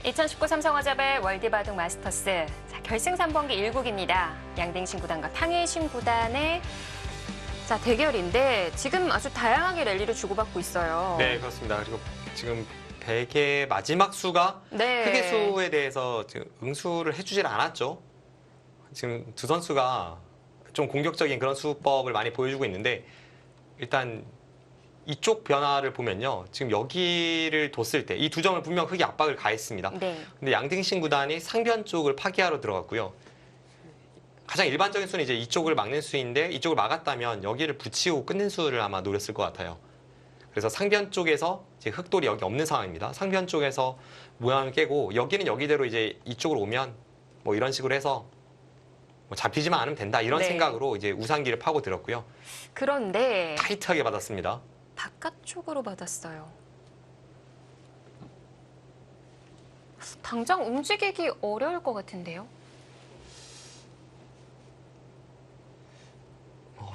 2019 삼성화재배 월드바둑 마스터스 결승 3번기 1국입니다. 양댕신 구단과 탕웨이신 구단의 대결인데 지금 아주 다양하게 랠리를 주고받고 있어요. 네, 그렇습니다. 그리고 지금 백의 마지막 수가 흑의 수에 대해서 지금 응수를 해주질 않았죠. 지금 두 선수가 좀 공격적인 그런 수법을 많이 보여주고 있는데 일단 이쪽 변화를 보면요. 지금 여기를 뒀을 때 이 두 점을 분명 흑이 압박을 가했습니다. 근데 양등신 구단이 상변 쪽을 파기하러 들어갔고요. 가장 일반적인 수는 이제 이쪽을 막는 수인데 이쪽을 막았다면 여기를 붙이고 끝낸 수를 아마 노렸을 것 같아요. 그래서 상변 쪽에서 이제 흑돌이 여기 없는 상황입니다. 상변 쪽에서 모양을 깨고 여기는 여기대로 이제 이쪽으로 오면 뭐 이런 식으로 해서 뭐 잡히지만 않으면 된다 이런 생각으로 이제 우상기를 파고 들었고요. 그런데 타이트하게 받았습니다. 바깥쪽으로 받았어요. 당장 움직이기 어려울 것 같은데요.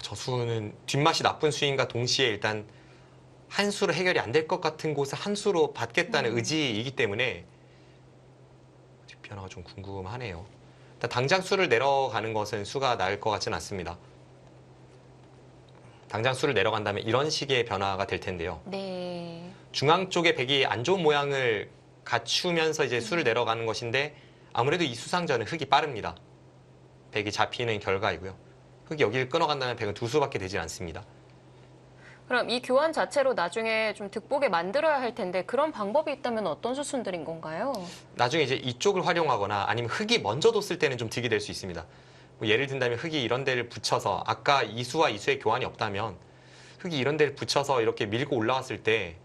저 수는 뒷맛이 나쁜 수인과 동시에 일단 한 수로 해결이 안 될 것 같은 곳을 한 수로 받겠다는 의지이기 때문에 뒷변화가 좀 궁금하네요. 일단 당장 수를 내려가는 것은 수가 나을 것 같지는 않습니다. 당장 수를 내려간다면 이런 식의 변화가 될 텐데요. 중앙 쪽에 백이 안 좋은 모양을 갖추면서 이제 수를 내려가는 것인데 아무래도 이 수상전은 흑이 빠릅니다. 백이 잡히는 결과이고요. 흑이 여기를 끊어간다면 백은 두 수밖에 되지 않습니다. 그럼 이 교환 자체로 나중에 좀 득보게 만들어야 할 텐데 그런 방법이 있다면 어떤 수순들인 건가요? 나중에 이제 이쪽을 활용하거나 아니면 흑이 먼저 뒀을 때는 좀 득이 될 수 있습니다. 뭐 예를 든다면 흑이 이런 데를 붙여서 아까 이수와 이수의 교환이 없다면 흑이 이런 데를 붙여서 이렇게 밀고 올라왔을 때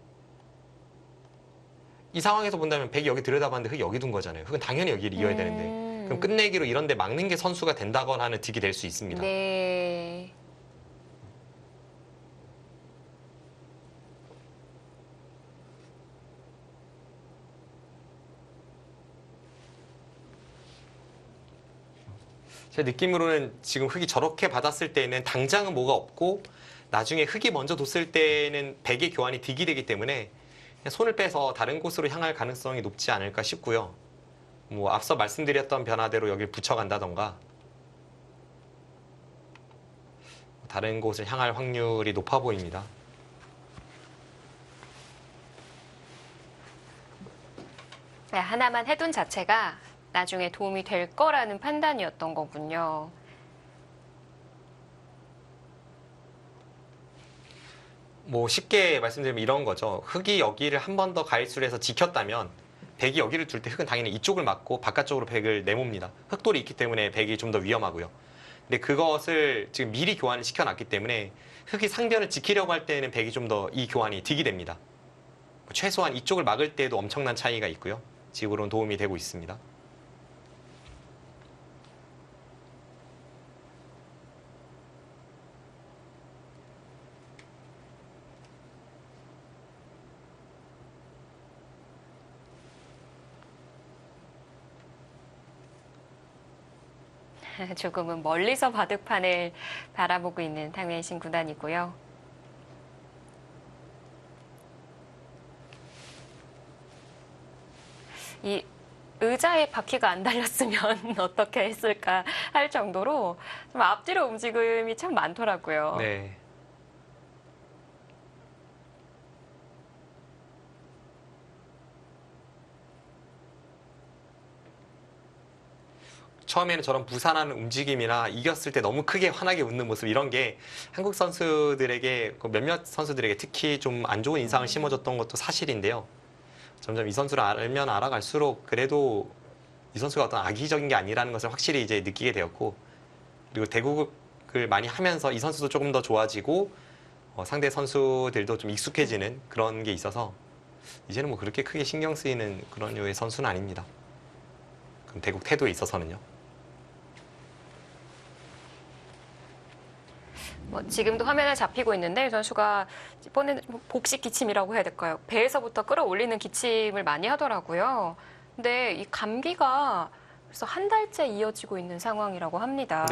이 상황에서 본다면 백이 여기 들여다봤는데 흑이 여기 둔 거잖아요. 흑은 당연히 여기를 이어야 되는데 그럼 끝내기로 이런 데 막는 게 선수가 된다거나 하는 득이 될 수 있습니다. 제 느낌으로는 지금 흑이 저렇게 받았을 때는 당장은 뭐가 없고 나중에 흑이 먼저 뒀을 때는 백의 교환이 득이 되기 때문에 손을 빼서 다른 곳으로 향할 가능성이 높지 않을까 싶고요. 뭐 앞서 말씀드렸던 변화대로 여기를 붙여간다던가 다른 곳을 향할 확률이 높아 보입니다. 하나만 해둔 자체가 나중에 도움이 될 거라는 판단이었던 거군요. 뭐 쉽게 말씀드리면 이런 거죠. 흑이 여기를 한 번 더 가일수를 해서 지켰다면 백이 여기를 둘 때 흑은 당연히 이쪽을 막고 바깥쪽으로 백을 내몹니다. 흑돌이 있기 때문에 백이 좀 더 위험하고요. 근데 그것을 지금 미리 교환을 시켜놨기 때문에 흑이 상변을 지키려고 할 때는 백이 좀 더 이 교환이 득이 됩니다. 최소한 이쪽을 막을 때에도 엄청난 차이가 있고요. 지금으로는 도움이 되고 있습니다. 조금은 멀리서 바둑판을 바라보고 있는 탕웨이신 구단이고요. 이 의자에 바퀴가 안 달렸으면 어떻게 했을까 할 정도로 좀 앞뒤로 움직임이 참 많더라고요. 네. 처음에는 저런 부산하는 움직임이나 이겼을 때 너무 크게 환하게 웃는 모습 이런 게 한국 선수들에게 몇몇 선수들에게 특히 좀 안 좋은 인상을 심어줬던 것도 사실인데요. 점점 이 선수를 알면 알아갈수록 그래도 이 선수가 어떤 악의적인 게 아니라는 것을 확실히 이제 느끼게 되었고 그리고 대국을 많이 하면서 이 선수도 조금 더 좋아지고 상대 선수들도 좀 익숙해지는 그런 게 있어서 이제는 뭐 그렇게 크게 신경 쓰이는 그런 류의 선수는 아닙니다. 그럼 대국 태도에 있어서는요. 지금도 화면에 잡히고 있는데 이 선수가 이번에는 복식 기침이라고 해야 될까요? 배에서부터 끌어올리는 기침을 많이 하더라고요. 근데 이 감기가 벌써 한 달째 이어지고 있는 상황이라고 합니다.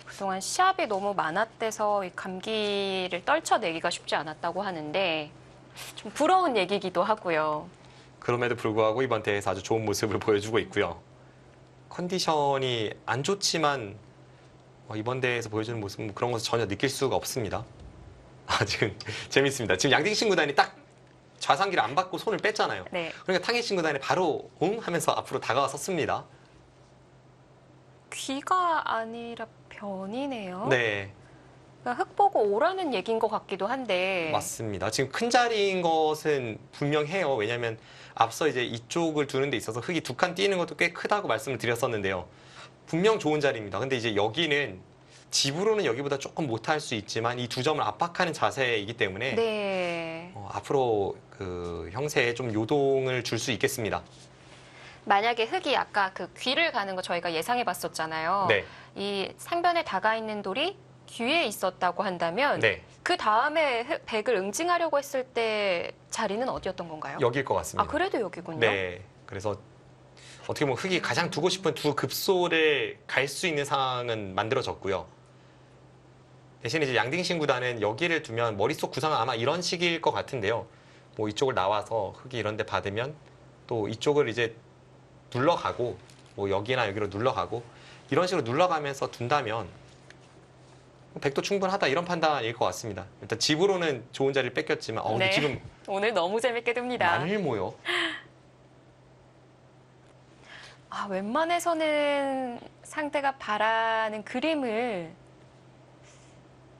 그동안 시합이 너무 많았대서 이 감기를 떨쳐내기가 쉽지 않았다고 하는데 좀 부러운 얘기기도 하고요. 그럼에도 불구하고 이번 대회에서 아주 좋은 모습을 보여주고 있고요. 컨디션이 안 좋지만 이번 대회에서 보여주는 모습은 그런 것을 전혀 느낄 수가 없습니다. 지금 재밌습니다. 지금 양딩신 구단이 딱 좌상기를 안 받고 손을 뺐잖아요. 네. 그러니까 탕해신 구단이 바로 응 하면서 앞으로 다가와 섰습니다. 귀가 아니라 변이네요. 네, 그러니까 흙 보고 오라는 얘기인 것 같기도 한데. 맞습니다. 지금 큰 자리인 것은 분명해요. 왜냐하면 앞서 이제 이쪽을 두는 데 있어서 흙이 두 칸 띄는 것도 꽤 크다고 말씀을 드렸었는데요. 분명 좋은 자리입니다. 근데 이제 여기는 집으로는 여기보다 조금 못할 수 있지만 이 두 점을 압박하는 자세이기 때문에 네. 앞으로 그 형세에 좀 요동을 줄 수 있겠습니다. 만약에 흙이 아까 그 귀를 가는 거 저희가 예상해 봤었잖아요. 네. 이 상변에 다가 있는 돌이 귀에 있었다고 한다면 네. 그 다음에 백을 응징하려고 했을 때 자리는 어디였던 건가요? 여기일 것 같습니다. 아, 그래도 여기군요. 네. 그래서 어떻게 보면 흙이 가장 두고 싶은 두 급소를 갈 수 있는 상황은 만들어졌고요. 대신에 이제 양딩신 구단은 여기를 두면 머릿속 구상은 아마 이런 식일 것 같은데요. 뭐 이쪽을 나와서 흙이 이런 데 받으면 또 이쪽을 이제 눌러가고 뭐 여기나 여기로 눌러가고 이런 식으로 눌러가면서 둔다면 백도 충분하다 이런 판단일 것 같습니다. 일단 집으로는 좋은 자리를 뺏겼지만 근데 네. 지금 오늘 너무 재밌게 듭니다. 마늘모요. 아, 웬만해서는 상대가 바라는 그림을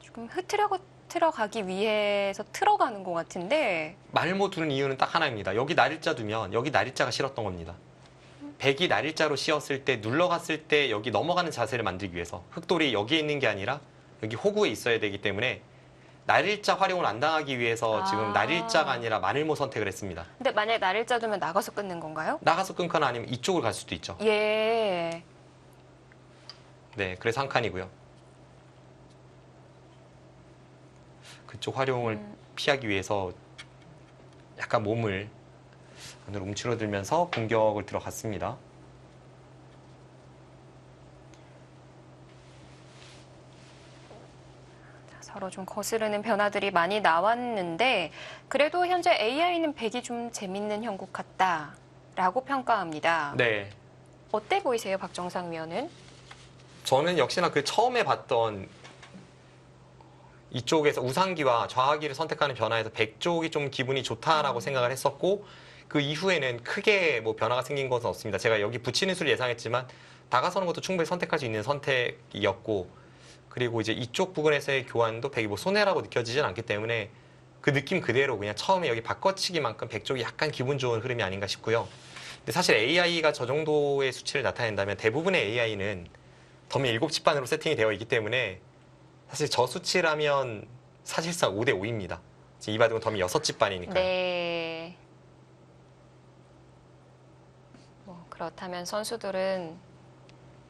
조금 흐트러가기 위해서 틀어가는 것 같은데. 말모 두는 이유는 딱 하나입니다. 여기 날일자 두면 여기 날일자가 싫었던 겁니다. 백이 날일자로 씌었을 때 눌러갔을 때 여기 넘어가는 자세를 만들기 위해서 흑돌이 여기에 있는 게 아니라 여기 호구에 있어야 되기 때문에 날일자 활용을 안 당하기 위해서 지금 날일자가 아니라 마늘모 선택을 했습니다. 근데 만약에 날일자 두면 나가서 끊는 건가요? 나가서 끊거나 아니면 이쪽을 갈 수도 있죠. 예. 네, 그래서 한 칸이고요. 그쪽 활용을 피하기 위해서 약간 몸을 안으로 움츠러들면서 공격을 들어갔습니다. 서로 좀 거스르는 변화들이 많이 나왔는데 그래도 현재 AI는 백이 좀 재밌는 형국 같다라고 평가합니다. 네, 어때 보이세요, 박정상 위원은? 저는 역시나 그 처음에 봤던 이쪽에서 우상기와 좌하기를 선택하는 변화에서 백 쪽이 좀 기분이 좋다라고 생각을 했었고 그 이후에는 크게 뭐 변화가 생긴 것은 없습니다. 제가 여기 붙이는 수를 예상했지만 다가서는 것도 충분히 선택할 수 있는 선택이었고 그리고 이제 이쪽 부분에서의 교환도 백이 뭐 손해라고 느껴지진 않기 때문에 그 느낌 그대로 그냥 처음에 여기 바꿔치기만큼 백 쪽이 약간 기분 좋은 흐름이 아닌가 싶고요. 근데 사실 AI가 저 정도의 수치를 나타낸다면 대부분의 AI는 덤이 7집반으로 세팅이 되어 있기 때문에 사실 저 수치라면 사실상 5대 5입니다. 이 바둑은 덤이 6집반이니까요. 네. 뭐 그렇다면 선수들은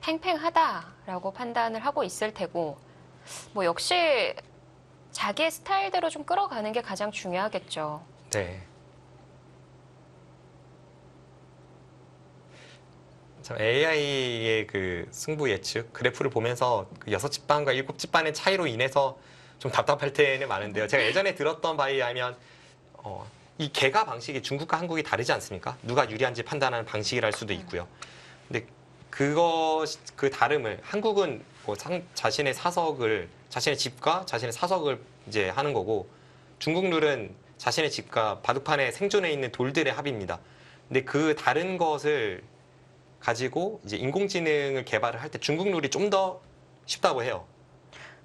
팽팽하다라고 판단을 하고 있을 테고 뭐 역시 자기의 스타일대로 좀 끌어가는 게 가장 중요하겠죠. 네. AI의 그 승부 예측 그래프를 보면서 그 6집반과 7집반의 차이로 인해서 좀 답답할 때는 많은데요. 제가 예전에 들었던 바에 의하면 이 개가 방식이 중국과 한국이 다르지 않습니까? 누가 유리한지 판단하는 방식이랄 수도 있고요. 근데 그 다름을 한국은 뭐 자신의 사석을 자신의 집과 자신의 사석을 이제 하는 거고 중국 룰은 자신의 집과 바둑판에 생존해 있는 돌들의 합입니다. 근데 그 다른 것을 가지고 이제 인공지능을 개발을 할 때 중국 룰이 좀 더 쉽다고 해요.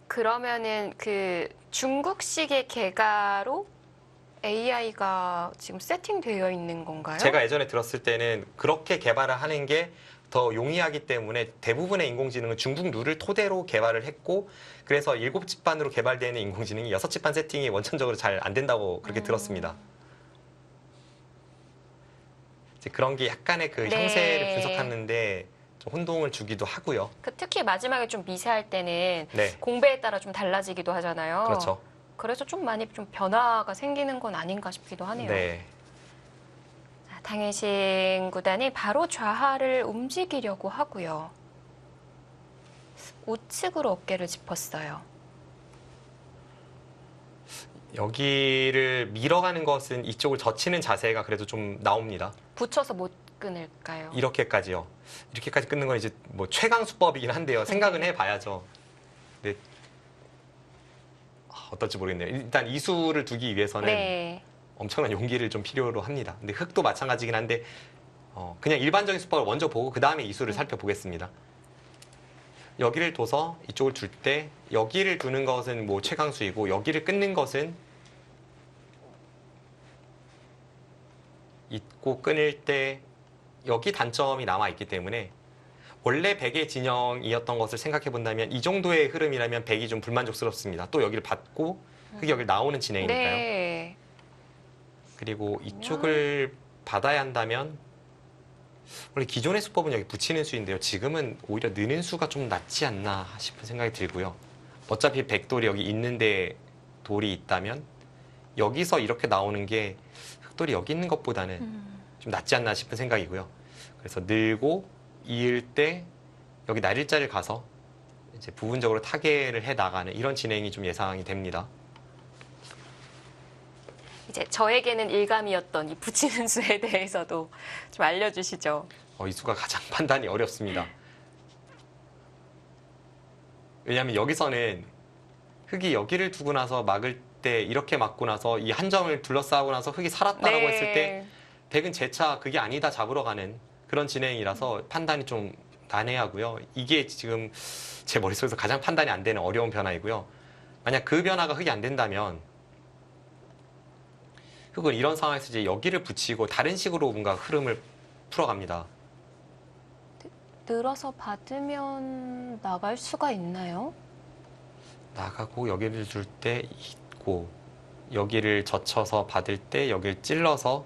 그러면은 그 중국식의 개가로 AI가 지금 세팅되어 있는 건가요? 제가 예전에 들었을 때는 그렇게 개발을 하는 게 더 용이하기 때문에 대부분의 인공지능은 중국 룰을 토대로 개발을 했고 그래서 7집반으로 개발되는 인공지능이 6집반 세팅이 원천적으로 잘 안 된다고 그렇게 들었습니다. 이제 그런 게 약간의 그 네. 형세를 분석하는데 좀 혼동을 주기도 하고요. 특히 마지막에 좀 미세할 때는 네, 공배에 따라 좀 달라지기도 하잖아요. 그렇죠. 그래서 좀 많이 좀 변화가 생기는 건 아닌가 싶기도 하네요. 네. 자, 당해신 구단이 바로 좌하를 움직이려고 하고요. 우측으로 어깨를 짚었어요. 여기를 밀어가는 것은 이쪽을 젖히는 자세가 그래도 좀 나옵니다. 붙여서 못 끊을까요? 이렇게까지요. 이렇게까지 끊는 건 이제 뭐 최강 수법이긴 한데요. 생각은 해봐야죠. 근데 어떨지 모르겠네요. 일단 이수를 두기 위해서는 네. 엄청난 용기를 좀 필요로 합니다. 근데 흙도 마찬가지긴 한데 그냥 일반적인 수법을 먼저 보고 그 다음에 이수를 살펴보겠습니다. 여기를 둬서 이쪽을 둘 때 여기를 두는 것은 뭐 최강수이고 여기를 끊는 것은 있고 끊을 때 여기 단점이 남아있기 때문에 원래 백의 진영이었던 것을 생각해 본다면 이 정도의 흐름이라면 백이 좀 불만족스럽습니다. 또 여기를 받고 흙이 여기를 나오는 진행이니까요. 네. 그리고 이쪽을 받아야 한다면 원래 기존의 수법은 여기 붙이는 수인데요. 지금은 오히려 느는 수가 좀 낫지 않나 싶은 생각이 들고요. 어차피 백돌이 여기 있는데 돌이 있다면 여기서 이렇게 나오는 게 흑돌이 여기 있는 것보다는 좀 낫지 않나 싶은 생각이고요. 그래서 늘고 이을 때 여기 날일자를 가서 이제 부분적으로 타개를 해 나가는 이런 진행이 좀 예상이 됩니다. 이제 저에게는 일감이었던 이 붙이는 수에 대해서도 좀 알려주시죠. 이 수가 가장 판단이 어렵습니다. 왜냐하면 여기서는 흙이 여기를 두고 나서 막을 때 이렇게 막고 나서 이 한 점을 둘러싸고 나서 흙이 살았다라고 네. 했을 때 백은 재차 그게 아니다 잡으러 가는 그런 진행이라서 판단이 좀 난해하고요. 이게 지금 제 머릿속에서 가장 판단이 안 되는 어려운 변화이고요. 만약 그 변화가 흙이 안 된다면 흙은 이런 상황에서 이제 여기를 붙이고 다른 식으로 뭔가 흐름을 풀어갑니다. 늘어서 받으면 나갈 수가 있나요? 나가고 여기를 둘 때 있고 여기를 젖혀서 받을 때 여기를 찔러서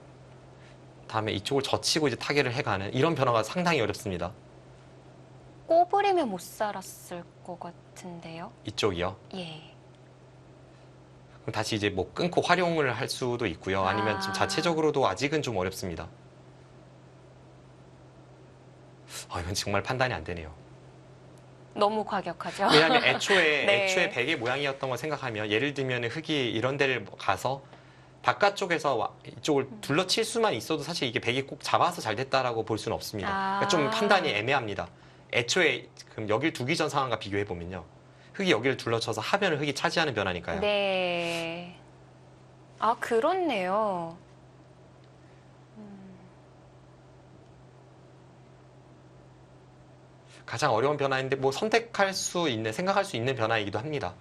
다음에 이쪽을 젖히고 이제 타개를 해가는 이런 변화가 상당히 어렵습니다. 꼬부리면 못 살았을 것 같은데요. 이쪽이요. 예. 그럼 다시 이제 뭐 끊고 활용을 할 수도 있고요. 아니면 지금 자체적으로도 아직은 좀 어렵습니다. 이건 정말 판단이 안 되네요. 너무 과격하죠. 왜냐하면 애초에 네. 애초에 백의 모양이었던 걸 생각하면 예를 들면 흙이 이런 데를 가서 바깥쪽에서 이쪽을 둘러칠 수만 있어도 사실 이게 백이 꼭 잡아서 잘 됐다라고 볼 수는 없습니다. 그러니까 좀 판단이 애매합니다. 애초에 그럼 여길 두기 전 상황과 비교해 보면요, 흙이 여기를 둘러쳐서 하면을 흙이 차지하는 변화니까요. 네. 아, 그렇네요. 가장 어려운 변화인데 뭐 선택할 수 있는, 생각할 수 있는 변화이기도 합니다.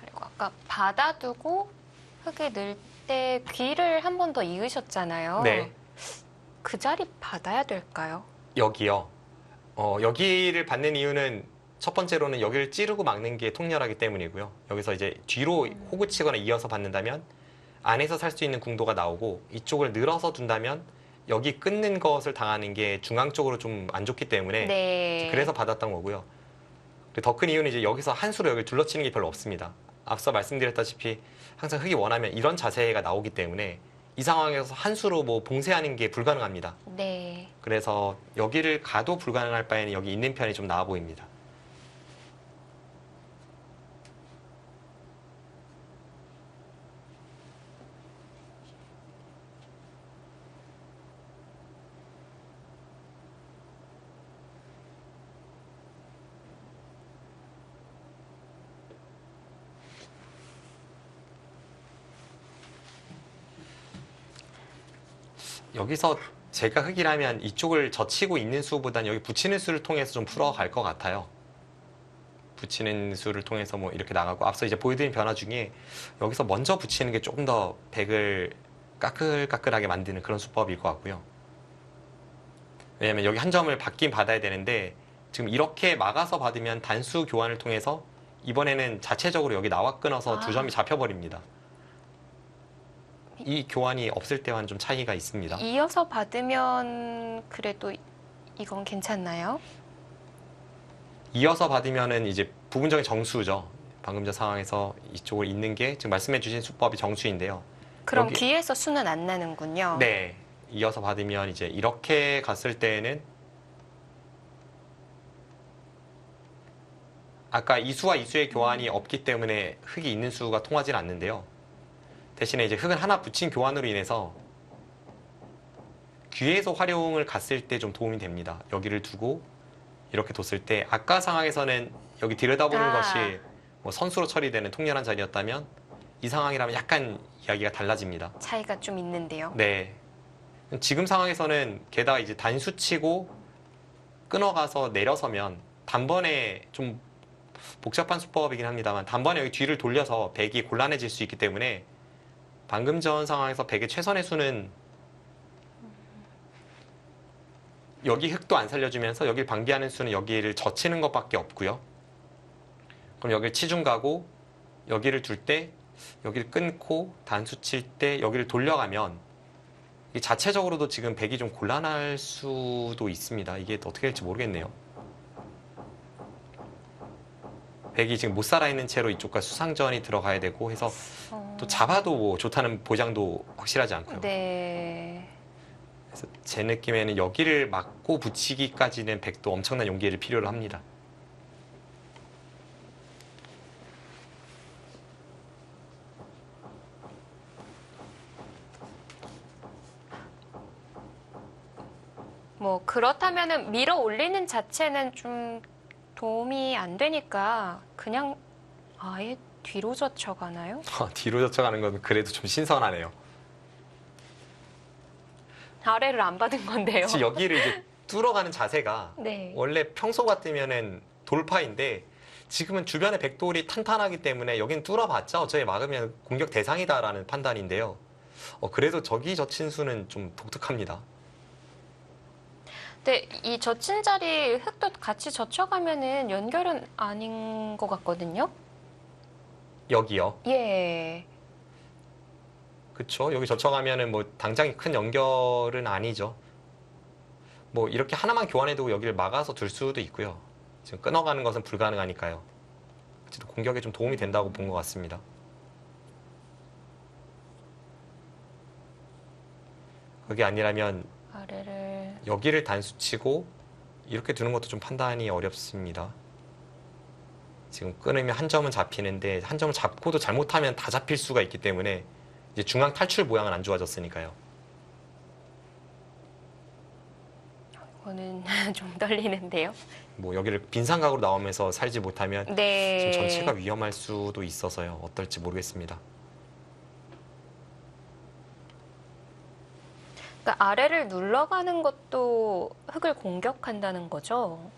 그리고 아까 받아두고 흙에 넣을 때 귀를 한 번 더 이으셨잖아요. 네. 그 자리 받아야 될까요? 여기요. 여기를 받는 이유는 첫 번째로는 여기를 찌르고 막는 게 통렬하기 때문이고요. 여기서 이제 뒤로 호구 치거나 이어서 받는다면 안에서 살 수 있는 궁도가 나오고, 이쪽을 늘어서 둔다면 여기 끊는 것을 당하는 게 중앙 쪽으로 좀 안 좋기 때문에 네. 그래서 받았던 거고요. 더 큰 이유는 이제 여기서 한 수로 여기를 둘러치는 게 별로 없습니다. 앞서 말씀드렸다시피 항상 흙이 원하면 이런 자세가 나오기 때문에 이 상황에서 한 수로 뭐 봉쇄하는 게 불가능합니다. 네. 그래서 여기를 가도 불가능할 바에는 여기 있는 편이 좀 나아 보입니다. 여기서 제가 흙이라면 이쪽을 젖히고 있는 수보다는 여기 붙이는 수를 통해서 좀 풀어갈 것 같아요. 붙이는 수를 통해서 뭐 이렇게 나가고, 앞서 이제 보여드린 변화 중에 여기서 먼저 붙이는 게 조금 더 백을 까끌까끌하게 만드는 그런 수법일 것 같고요. 왜냐면 여기 한 점을 받긴 받아야 되는데 지금 이렇게 막아서 받으면 단수 교환을 통해서 이번에는 자체적으로 여기 나와 끊어서 두 점이 잡혀버립니다. 이 교환이 없을 때와는 좀 차이가 있습니다. 이어서 받으면 그래도 이건 괜찮나요? 이어서 받으면은 이제 부분적인 정수죠. 방금 전 상황에서 이쪽을 잇는 게 지금 말씀해 주신 수법이 정수인데요. 그럼 여기- 뒤에서 수는 안 나는군요. 네. 이어서 받으면 이제 이렇게 갔을 때에는 아까 이수와 이수의 교환이 없기 때문에 흙이 있는 수가 통하진 않는데요. 대신에 이제 흙은 하나 붙인 교환으로 인해서 귀에서 활용을 갔을 때 좀 도움이 됩니다. 여기를 두고 이렇게 뒀을 때 아까 상황에서는 여기 들여다보는 것이 뭐 선수로 처리되는 통렬한 자리였다면 이 상황이라면 약간 이야기가 달라집니다. 차이가 좀 있는데요. 네. 지금 상황에서는 게다가 이제 단수 치고 끊어가서 내려서면 단번에 좀 복잡한 수법이긴 합니다만 단번에 여기 뒤를 돌려서 백이 곤란해질 수 있기 때문에 방금 전 상황에서 백의 최선의 수는 여기 흙도 안 살려주면서 여기를 방비하는 수는 여기를 젖히는 것밖에 없고요. 그럼 여기를 치중 가고 여기를 둘 때 여기를 끊고 단수 칠 때 여기를 돌려가면 이 자체적으로도 지금 백이 좀 곤란할 수도 있습니다. 이게 어떻게 될지 모르겠네요. 백이 지금 못 살아있는 채로 이쪽과 수상전이 들어가야 되고 해서 또 잡아도 뭐 좋다는 보장도 확실하지 않고요. 네. 그래서 제 느낌에는 여기를 막고 붙이기까지는 백도 엄청난 용기를 필요로 합니다. 뭐 그렇다면은 밀어 올리는 자체는 좀 도움이 안 되니까 그냥 아예 뒤로 젖혀가나요? 뒤로 젖혀가는 건 그래도 좀 신선하네요. 아래를 안 받은 건데요. 사실 여기를 이제 뚫어가는 자세가 네. 원래 평소 같으면은 돌파인데 지금은 주변에 백돌이 탄탄하기 때문에 여긴 뚫어봤자 어차피 막으면 공격 대상이다라는 판단인데요. 그래도 저기 젖힌 수는 좀 독특합니다. 근데 이 젖힌 자리 흙도 같이 젖혀가면은 연결은 아닌 것 같거든요. 여기요. 예. 그쵸. 여기 젖혀가면은 뭐 당장 큰 연결은 아니죠. 뭐 이렇게 하나만 교환해두고 여기를 막아서 둘 수도 있고요. 지금 끊어가는 것은 불가능하니까요. 어쨌든 공격에 좀 도움이 된다고 본 것 같습니다. 그게 아니라면 아래를 여기를 단수치고 이렇게 두는 것도 좀 판단이 어렵습니다. 지금 끊으면 한 점은 잡히는데 한 점을 잡고도 잘못하면 다 잡힐 수가 있기 때문에 이제 중앙 탈출 모양은 안 좋아졌으니까요. 이거는 좀 떨리는데요. 뭐 여기를 빈 삼각으로 나오면서 살지 못하면 네. 지금 전체가 위험할 수도 있어서요. 어떨지 모르겠습니다. 그러니까 아래를 눌러가는 것도 흙을 공격한다는 거죠.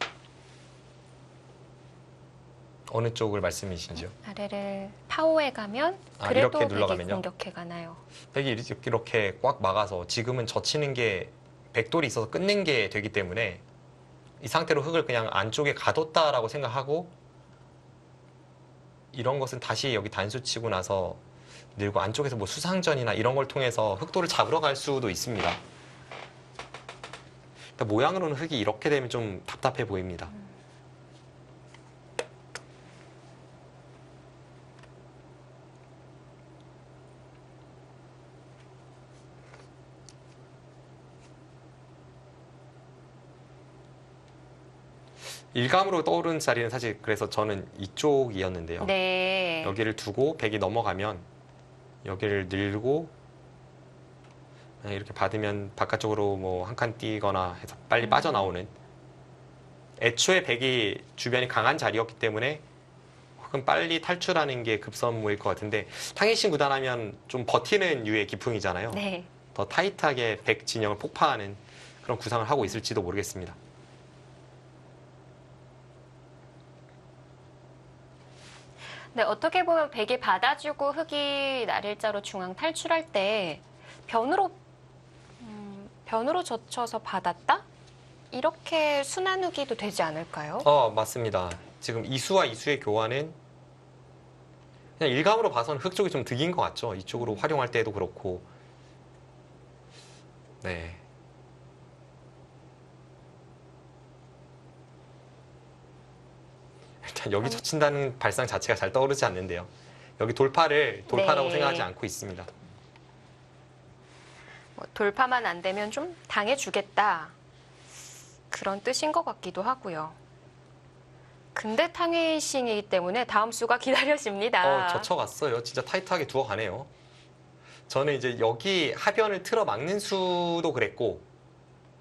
어느 쪽을 말씀이신지요? 아래를 파워해 가면 아, 그래도 이렇게 백이 눌러가면요? 공격해 가나요? 백이 이렇게 꽉 막아서 지금은 젖히는 게 백돌이 있어서 끊는 게 되기 때문에 이 상태로 흙을 그냥 안쪽에 가뒀다라고 생각하고 이런 것은 다시 여기 단수 치고 나서 늘고 안쪽에서 뭐 수상전이나 이런 걸 통해서 흙돌을 잡으러 갈 수도 있습니다. 일단 모양으로는 흙이 이렇게 되면 좀 답답해 보입니다. 일감으로 떠오르는 자리는 사실 그래서 저는 이쪽이었는데요. 네. 여기를 두고 백이 넘어가면 여기를 늘고 이렇게 받으면 바깥쪽으로 뭐 한 칸 뛰거나 해서 빨리 빠져나오는 애초에 백이 주변이 강한 자리였기 때문에 혹은 빨리 탈출하는 게 급선무일 것 같은데 탕이신 구단하면 좀 버티는 유의 기풍이잖아요. 네. 더 타이트하게 백 진영을 폭파하는 그런 구상을 하고 있을지도 모르겠습니다. 네, 어떻게 보면 백이 받아주고 흙이 날일자로 중앙 탈출할 때 변으로 젖혀서 받았다? 이렇게 순나누기도 되지 않을까요? 맞습니다. 지금 이수와 이수의 교환은 그냥 일감으로 봐서는 흙 쪽이 좀 득인 것 같죠. 이쪽으로 활용할 때도 그렇고. 네. 여기 젖힌다는 발상 자체가 잘 떠오르지 않는데요. 여기 돌파라고 네. 생각하지 않고 있습니다. 뭐 돌파만 안 되면 좀 당해주겠다. 그런 뜻인 것 같기도 하고요. 근데 탕웨이싱이기 때문에 다음 수가 기다려집니다. 젖혀갔어요. 진짜 타이트하게 두어가네요. 저는 이제 여기 하변을 틀어 막는 수도 그랬고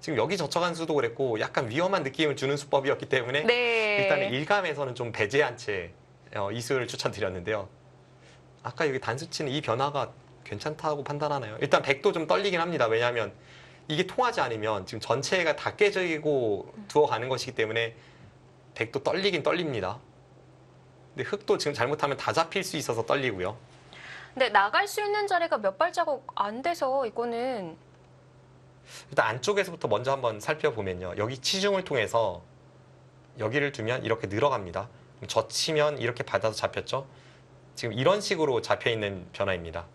지금 여기 젖혀간 수도 그랬고 약간 위험한 느낌을 주는 수법이었기 때문에 네. 일단은 일감에서는 좀 배제한 채 이 수를 추천드렸는데요. 아까 여기 단수치는 이 변화가 괜찮다고 판단하나요? 일단 백도 좀 떨리긴 합니다. 왜냐하면 이게 통하지 않으면 지금 전체가 다 깨지고 두어가는 것이기 때문에 백도 떨리긴 떨립니다. 근데 흑도 지금 잘못하면 다 잡힐 수 있어서 떨리고요. 근데 나갈 수 있는 자리가 몇 발자국 안 돼서 이거는 일단 안쪽에서부터 먼저 한번 살펴보면요. 여기 치중을 통해서 여기를 두면 이렇게 늘어갑니다. 젖히면 이렇게 받아서 잡혔죠. 지금 이런 식으로 잡혀있는 변화입니다.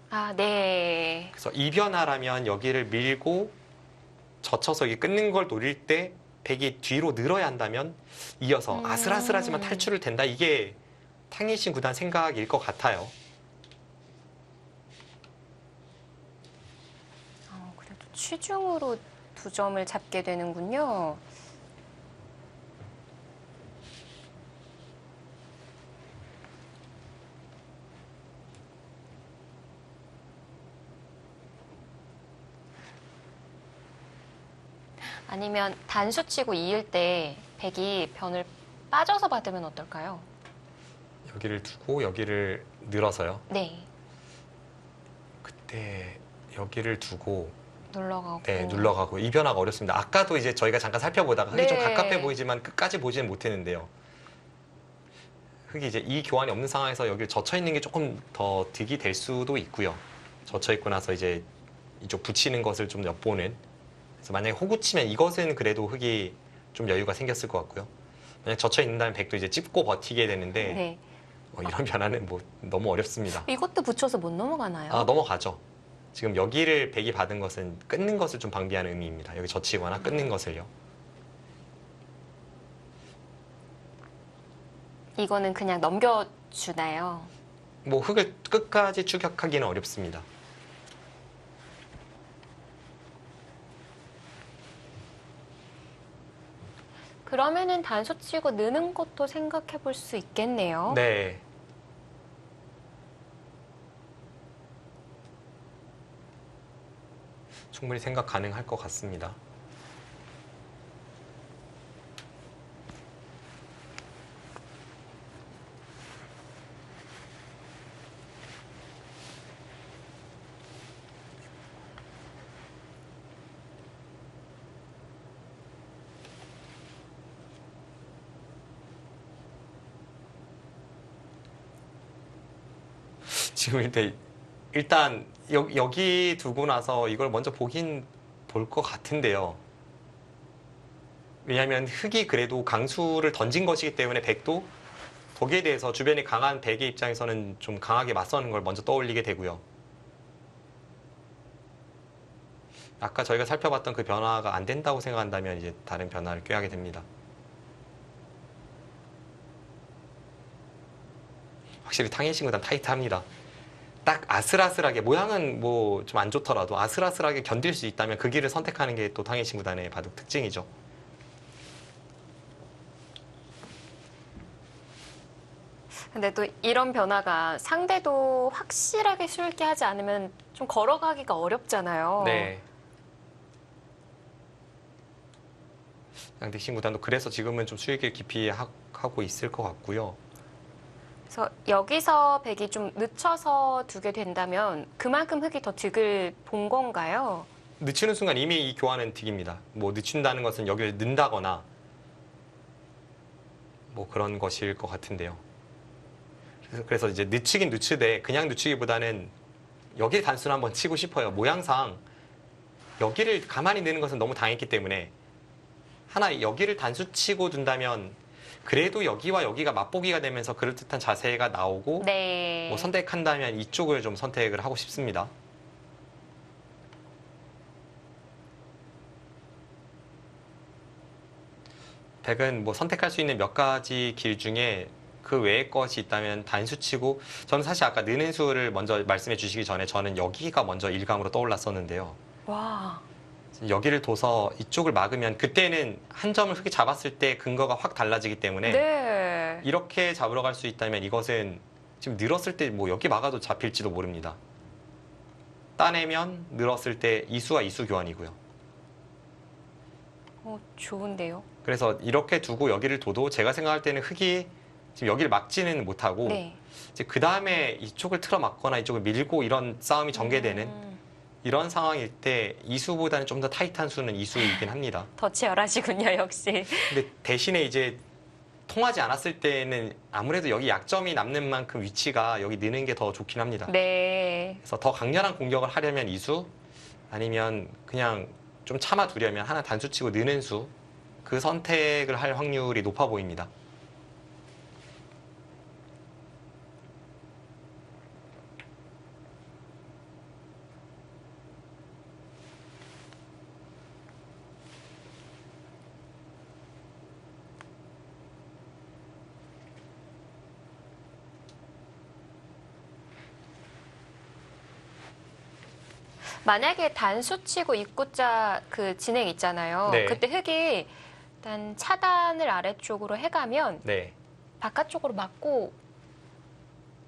아, 네. 그래서 이 변화라면 여기를 밀고 젖혀서 이게 끊는 걸 노릴 때 백이 뒤로 늘어야 한다면 이어서 아슬아슬하지만 탈출을 된다. 이게 탕웨이싱 구단 생각일 것 같아요. 그래도 취중으로 2점을 잡게 되는군요. 아니면 단수 치고 이을 때 백이 변을 빠져서 받으면 어떨까요? 여기를 두고 여기를 늘어서요. 네. 그때 여기를 두고 눌러가고. 네, 눌러가고 이 변화가 어렵습니다. 아까도 이제 저희가 잠깐 살펴보다가 흑이 좀 네. 가깝게 보이지만 끝까지 보지는 못했는데요. 흑이 이제 이 교환이 없는 상황에서 여기를 젖혀 있는 게 조금 더 득이 될 수도 있고요. 젖혀 있고 나서 이제 이쪽 붙이는 것을 좀 엿보는. 그래서 만약에 호구 치면 이것은 그래도 흑이 좀 여유가 생겼을 것 같고요. 만약 젖혀 있는다면 백도 이제 찝고 버티게 되는데 네. 이런 변화는 뭐 너무 어렵습니다. 이것도 붙여서 못 넘어가나요? 넘어가죠. 지금 여기를 백이 받은 것은 끊는 것을 좀 방비하는 의미입니다. 여기 젖히거나 끊는 것을요. 이거는 그냥 넘겨주나요? 뭐 흑을 끝까지 추격하기는 어렵습니다. 그러면은 단수 치고 느는 것도 생각해 볼 수 있겠네요. 네. 충분히 생각 가능할 것 같습니다. 지금 일단 여기 두고 나서 이걸 먼저 보긴 볼 것 같은데요. 왜냐하면 흑이 그래도 강수를 던진 것이기 때문에 백도 거기에 대해서 주변이 강한 백의 입장에서는 좀 강하게 맞서는 걸 먼저 떠올리게 되고요. 아까 저희가 살펴봤던 그 변화가 안 된다고 생각한다면 이제 다른 변화를 꾀하게 됩니다. 확실히 탕웨이싱 구단 타이트합니다. 딱 아슬아슬하게 모양은 뭐 좀 안 좋더라도 아슬아슬하게 견딜 수 있다면 그 길을 선택하는 게 또 탕웨이싱 구단의 바둑 특징이죠. 근데 또 이런 변화가 상대도 확실하게 수있게 하지 않으면 좀 걸어가기가 어렵잖아요. 네. 양대신 구단도 그래서 지금은 좀 수익을 깊이 하고 있을 것 같고요. 그래서 여기서 백이 좀 늦춰서 두게 된다면 그만큼 흑이 더 득을 본 건가요? 늦추는 순간 이미 이 교환은 득입니다. 뭐 늦춘다는 것은 여기를 는다거나 뭐 그런 것일 것 같은데요. 그래서 이제 늦추긴 늦추되 그냥 늦추기보다는 여기를 단수를 한번 치고 싶어요. 모양상 여기를 가만히 넣는 것은 너무 당했기 때문에 하나 여기를 단수 치고 둔다면 그래도 여기와 여기가 맛보기가 되면서 그럴듯한 자세가 나오고 네. 뭐 선택한다면 이쪽을 좀 선택을 하고 싶습니다. 백은 뭐 선택할 수 있는 몇 가지 길 중에 그 외의 것이 있다면 단수치고, 저는 사실 아까 느는 수를 먼저 말씀해 주시기 전에 저는 여기가 먼저 일감으로 떠올랐었는데요. 와. 여기를 둬서 이쪽을 막으면 그때는 한 점을 흙이 잡았을 때 근거가 확 달라지기 때문에 네. 이렇게 잡으러 갈 수 있다면 이것은 지금 늘었을 때 뭐 여기 막아도 잡힐지도 모릅니다. 따내면 늘었을 때 이수와 이수 교환이고요. 좋은데요. 그래서 이렇게 두고 여기를 둬도 제가 생각할 때는 흙이 지금 여기를 막지는 못하고 네. 이제 그 다음에 이쪽을 틀어 막거나 이쪽을 밀고 이런 싸움이 전개되는 이런 상황일 때 이수보다는 좀 더 타이트한 수는 이수이긴 합니다. 더 치열하시군요, 역시. 근데 대신에 이제 통하지 않았을 때는 아무래도 여기 약점이 남는 만큼 위치가 여기 느는 게 더 좋긴 합니다. 네. 그래서 더 강렬한 공격을 하려면 이수, 아니면 그냥 좀 참아두려면 하나 단수치고 느는 수, 그 선택을 할 확률이 높아 보입니다. 만약에 단수치고 입구자 그 진행 있잖아요. 네. 그때 흙이 일단 차단을 아래쪽으로 해가면 네. 바깥쪽으로 막고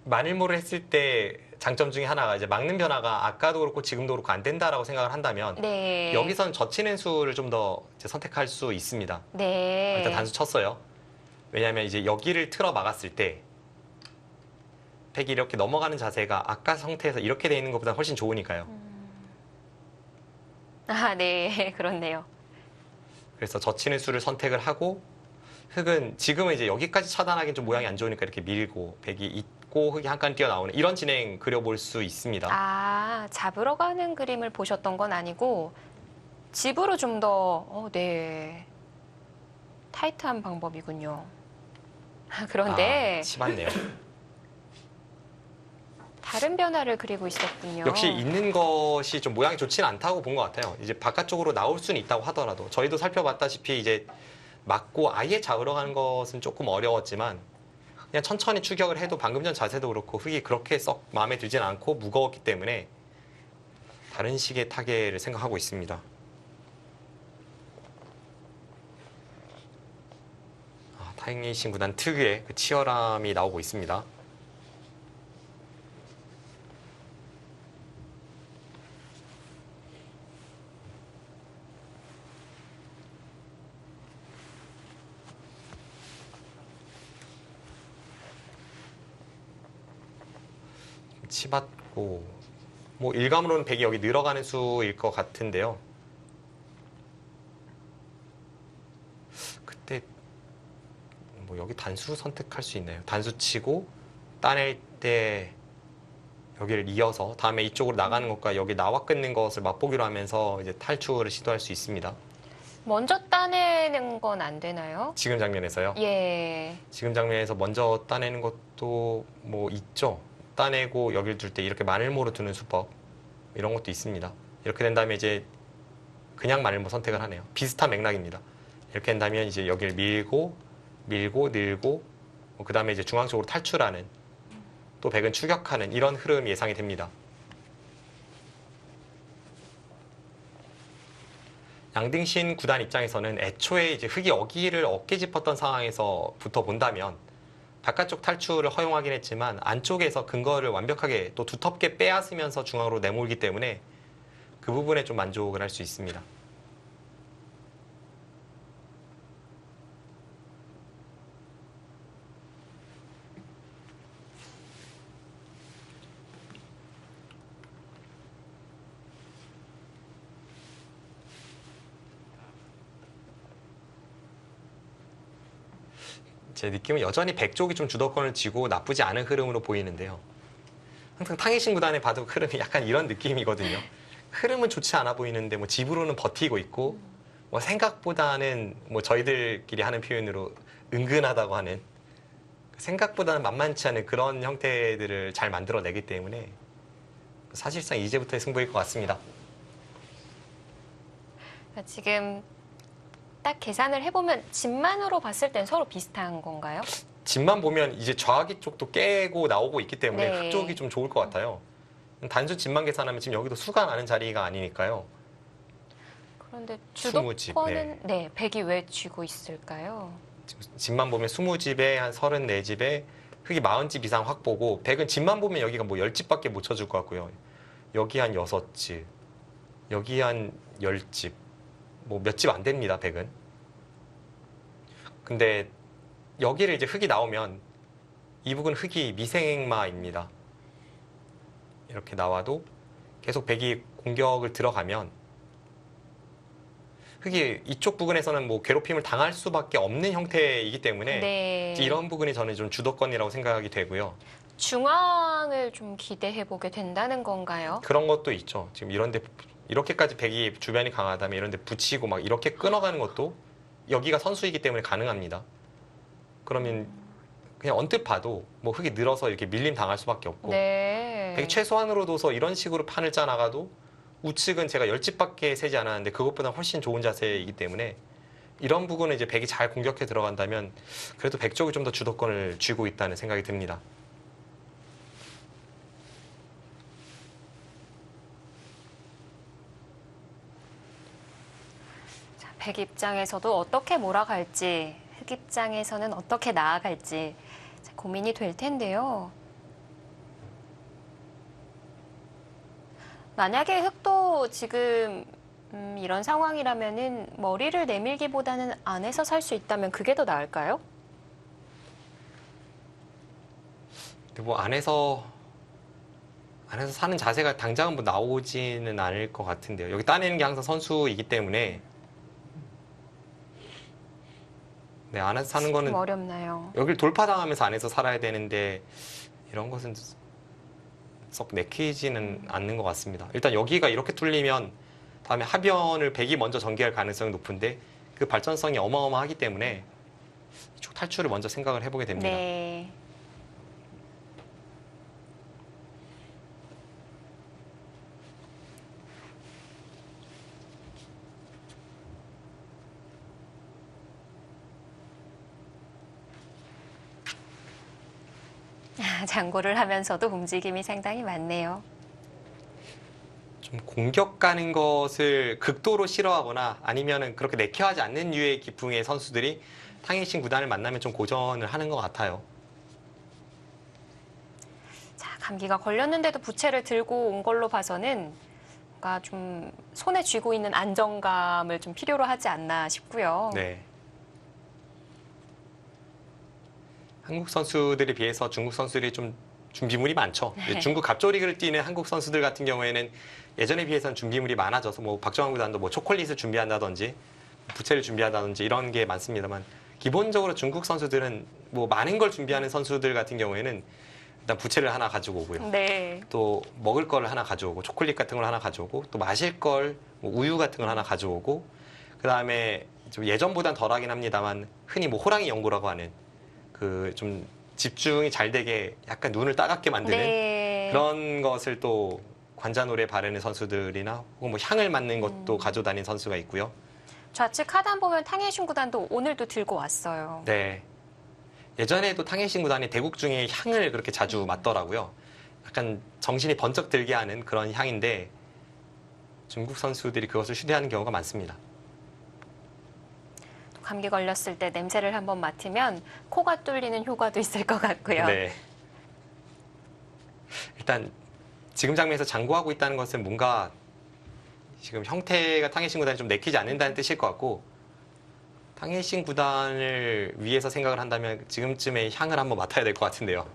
만일모를 했을 때 장점 중에 하나가 이제 막는 변화가 아까도 그렇고 지금도 그렇고 안 된다라고 생각을 한다면 네. 여기선 젖히는 수를 좀 더 선택할 수 있습니다. 네. 일단 단수 쳤어요. 왜냐하면 이제 여기를 틀어 막았을 때 팩이 이렇게 넘어가는 자세가 아까 상태에서 이렇게 돼 있는 것보다 훨씬 좋으니까요. 아, 네. 그렇네요. 그래서 젖히는 수를 선택을 하고, 흙은 지금은 이제 여기까지 차단하기는 좀 모양이 안 좋으니까 이렇게 밀고 백이 있고 흙이 한 칸 뛰어나오는 이런 진행 그려볼 수 있습니다. 아, 잡으러 가는 그림을 보셨던 건 아니고 집으로 좀 더, 네. 타이트한 방법이군요. 그런데 치맞네요. 다른 변화를 그리고 있었군요. 역시 있는 것이 좀 모양이 좋지는 않다고 본 것 같아요. 이제 바깥쪽으로 나올 수는 있다고 하더라도 저희도 살펴봤다시피 이제 맞고 아예 잡으러 가는 것은 조금 어려웠지만 그냥 천천히 추격을 해도 방금 전 자세도 그렇고 흙이 그렇게 썩 마음에 들진 않고 무거웠기 때문에 다른 식의 타겟을 생각하고 있습니다. 타잉레이싱 구단 특유의 그 치열함이 나오고 있습니다. 치받고 뭐 일감으로는 백이 여기 늘어가는 수일 것 같은데요. 그때 뭐 여기 단수 선택할 수 있나요? 단수 치고 따낼 때 여기를 이어서 다음에 이쪽으로 나가는 것과 여기 나와 끊는 것을 맛보기로 하면서 이제 탈출을 시도할 수 있습니다. 먼저 따내는 건 안 되나요? 지금 장면에서요? 예. 지금 장면에서 먼저 따내는 것도 뭐 있죠. 따내고 여기를 둘 때 이렇게 마늘모로 두는 수법 이런 것도 있습니다. 이렇게 된 다음에 이제 그냥 마늘모 선택을 하네요. 비슷한 맥락입니다. 이렇게 된다면 이제 여기를 밀고 늘고 그 다음에 이제 중앙 쪽으로 탈출하는, 또 백은 추격하는 이런 흐름 예상이 됩니다. 양등신 구단 입장에서는 애초에 이제 흙이 여기를 어깨 짚었던 상황에서부터 본다면 바깥쪽 탈출을 허용하긴 했지만 안쪽에서 근거를 완벽하게 또 두텁게 빼앗으면서 중앙으로 내몰기 때문에 그 부분에 좀 만족을 할 수 있습니다. 제 느낌은 여전히 백 쪽이 좀 주도권을 쥐고 나쁘지 않은 흐름으로 보이는데요. 항상 탕이신 구단에 봐도 흐름이 약간 이런 느낌이거든요. 흐름은 좋지 않아 보이는데 뭐 집으로는 버티고 있고 뭐 생각보다는 뭐 저희들끼리 하는 표현으로 은근하다고 하는, 생각보다는 만만치 않은 그런 형태들을 잘 만들어내기 때문에 사실상 이제부터의 승부일 것 같습니다. 지금 딱 계산을 해보면 집만으로 봤을 땐 서로 비슷한 건가요? 집만 보면 이제 좌기 쪽도 깨고 나오고 있기 때문에 네. 흙 쪽이 좀 좋을 것 같아요. 단순 집만 계산하면 지금 여기도 수가 나는 자리가 아니니까요. 그런데 20집, 주도권은 네, 100이 왜 쥐고 있을까요? 지금 집만 보면 20집에 한 34집에 흙이 40집 이상 확보고 100은 집만 보면 여기가 뭐 10집밖에 못 쳐줄 것 같고요. 여기 한 6집, 여기 한 10집, 뭐 몇 집 안 됩니다, 100은. 근데 여기를 이제 흙이 나오면 이 부분 흙이 미생마입니다. 이렇게 나와도 계속 100이 공격을 들어가면 흙이 이쪽 부분에서는 뭐 괴롭힘을 당할 수밖에 없는 형태이기 때문에 네. 이런 부분이 저는 좀 주도권이라고 생각이 되고요. 중앙을 좀 기대해 보게 된다는 건가요? 그런 것도 있죠. 지금 이런데 이렇게까지 100이 주변이 강하다면 이런데 붙이고 막 이렇게 끊어가는 것도 여기가 선수이기 때문에 가능합니다. 그러면 그냥 언뜻 봐도 뭐 흙이 늘어서 이렇게 밀림 당할 수밖에 없고 네. 100 최소한으로 둬서 이런 식으로 판을 짜나가도 우측은 제가 10집밖에 세지 않았는데 그것보다 훨씬 좋은 자세이기 때문에 이런 부분은 이제 100이 잘 공격해 들어간다면 그래도 100 쪽이 좀 더 주도권을 쥐고 있다는 생각이 듭니다. 자, 100 입장에서도 어떻게 몰아갈지, 흑 입장에서는 어떻게 나아갈지 자, 고민이 될 텐데요. 만약에 흑도 지금 이런 상황이라면은 머리를 내밀기보다는 안에서 살 수 있다면 그게 더 나을까요? 근데 뭐 안에서 사는 자세가 당장은 뭐 나오지는 않을 것 같은데요. 여기 따내는 게 항상 선수이기 때문에 네, 안에서 사는 좀 거는 어렵나요? 여기를 돌파당하면서 안에서 살아야 되는데 이런 것은 썩 내키지는 않는 것 같습니다. 일단 여기가 이렇게 뚫리면 다음에 하변을 100이 먼저 전개할 가능성이 높은데 그 발전성이 어마어마하기 때문에 이쪽 탈출을 먼저 생각을 해보게 됩니다. 네. 장고를 하면서도 움직임이 상당히 많네요. 좀 공격 가는 것을 극도로 싫어하거나 아니면은 그렇게 내켜하지 않는 류의 기풍의 선수들이 탕웨이신 구단을 만나면 좀 고전을 하는 것 같아요. 자, 감기가 걸렸는데도 부채를 들고 온 걸로 봐서는 뭔가 좀 손에 쥐고 있는 안정감을 좀 필요로 하지 않나 싶고요. 네. 한국 선수들에 비해서 중국 선수들이 좀 준비물이 많죠. 네. 중국 갑조리그를 뛰는 한국 선수들 같은 경우에는 예전에 비해서는 준비물이 많아져서 뭐 박정환 구단도 뭐 초콜릿을 준비한다든지 부채를 준비한다든지 이런 게 많습니다만 기본적으로 중국 선수들은 뭐 많은 걸 준비하는 선수들 같은 경우에는 일단 부채를 하나 가지고 오고요. 네. 또 먹을 거를 하나 가져오고 초콜릿 같은 걸 하나 가져오고 또 마실 걸 뭐 우유 같은 걸 하나 가져오고 그다음에 좀 예전보단 덜하긴 합니다만 흔히 뭐 호랑이 연고라고 하는 그 좀 집중이 잘 되게 약간 눈을 따갑게 만드는 네. 그런 것을 또 관자놀이에 바르는 선수들이나 혹은 뭐 향을 맡는 것도 가져다닌 선수가 있고요. 좌측 하단 보면 탕예신 구단도 오늘도 들고 왔어요. 네. 예전에도 탕웨이신 구단이 대국 중에 향을 그렇게 자주 맡더라고요. 약간 정신이 번쩍 들게 하는 그런 향인데 중국 선수들이 그것을 휴대하는 경우가 많습니다. 감기 걸렸을 때 냄새를 한번 맡으면 코가 뚫리는 효과도 있을 것 같고요. 네. 일단 지금 장면에서 장구하고 있다는 것은 뭔가 지금 형태가 탕웨이신 구단이 좀 내키지 않는다는 뜻일 것 같고 탕웨이신 구단을 위해서 생각을 한다면 지금쯤에 향을 한번 맡아야 될 것 같은데요.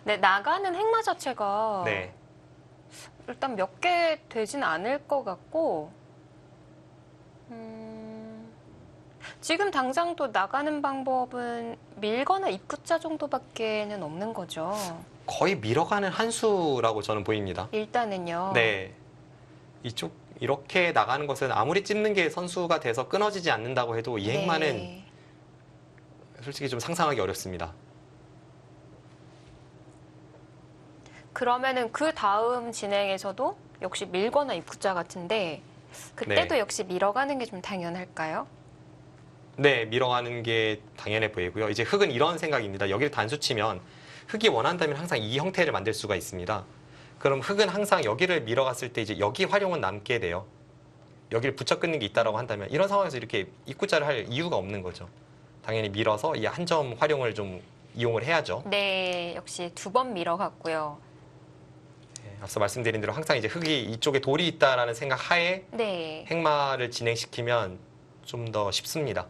네, 나가는 행마 자체가 네. 일단 몇 개 되진 않을 것 같고 지금 당장 또 나가는 방법은 밀거나 입구자 정도밖에는 없는 거죠. 거의 밀어가는 한 수라고 저는 보입니다. 일단은요. 네. 이쪽 이렇게 나가는 것은 아무리 찝는 게 선수가 돼서 끊어지지 않는다고 해도 이 행마는 네. 솔직히 좀 상상하기 어렵습니다. 그러면은 그 다음 진행에서도 역시 밀거나 입구자 같은데 그때도 네. 역시 밀어가는 게 좀 당연할까요? 네, 밀어가는 게 당연해 보이고요. 이제 흙은 이런 생각입니다. 여기를 단수 치면 흙이 원한다면 항상 이 형태를 만들 수가 있습니다. 그럼 흙은 항상 여기를 밀어갔을 때 이제 여기 활용은 남게 돼요. 여기를 붙여 끊는 게 있다라고 한다면 이런 상황에서 이렇게 입구자를 할 이유가 없는 거죠. 당연히 밀어서 이 한 점 활용을 좀 이용을 해야죠. 네, 역시 2번 밀어갔고요. 네, 앞서 말씀드린 대로 항상 이제 흙이 이쪽에 돌이 있다라는 생각 하에 네. 행마를 진행시키면 좀 더 쉽습니다.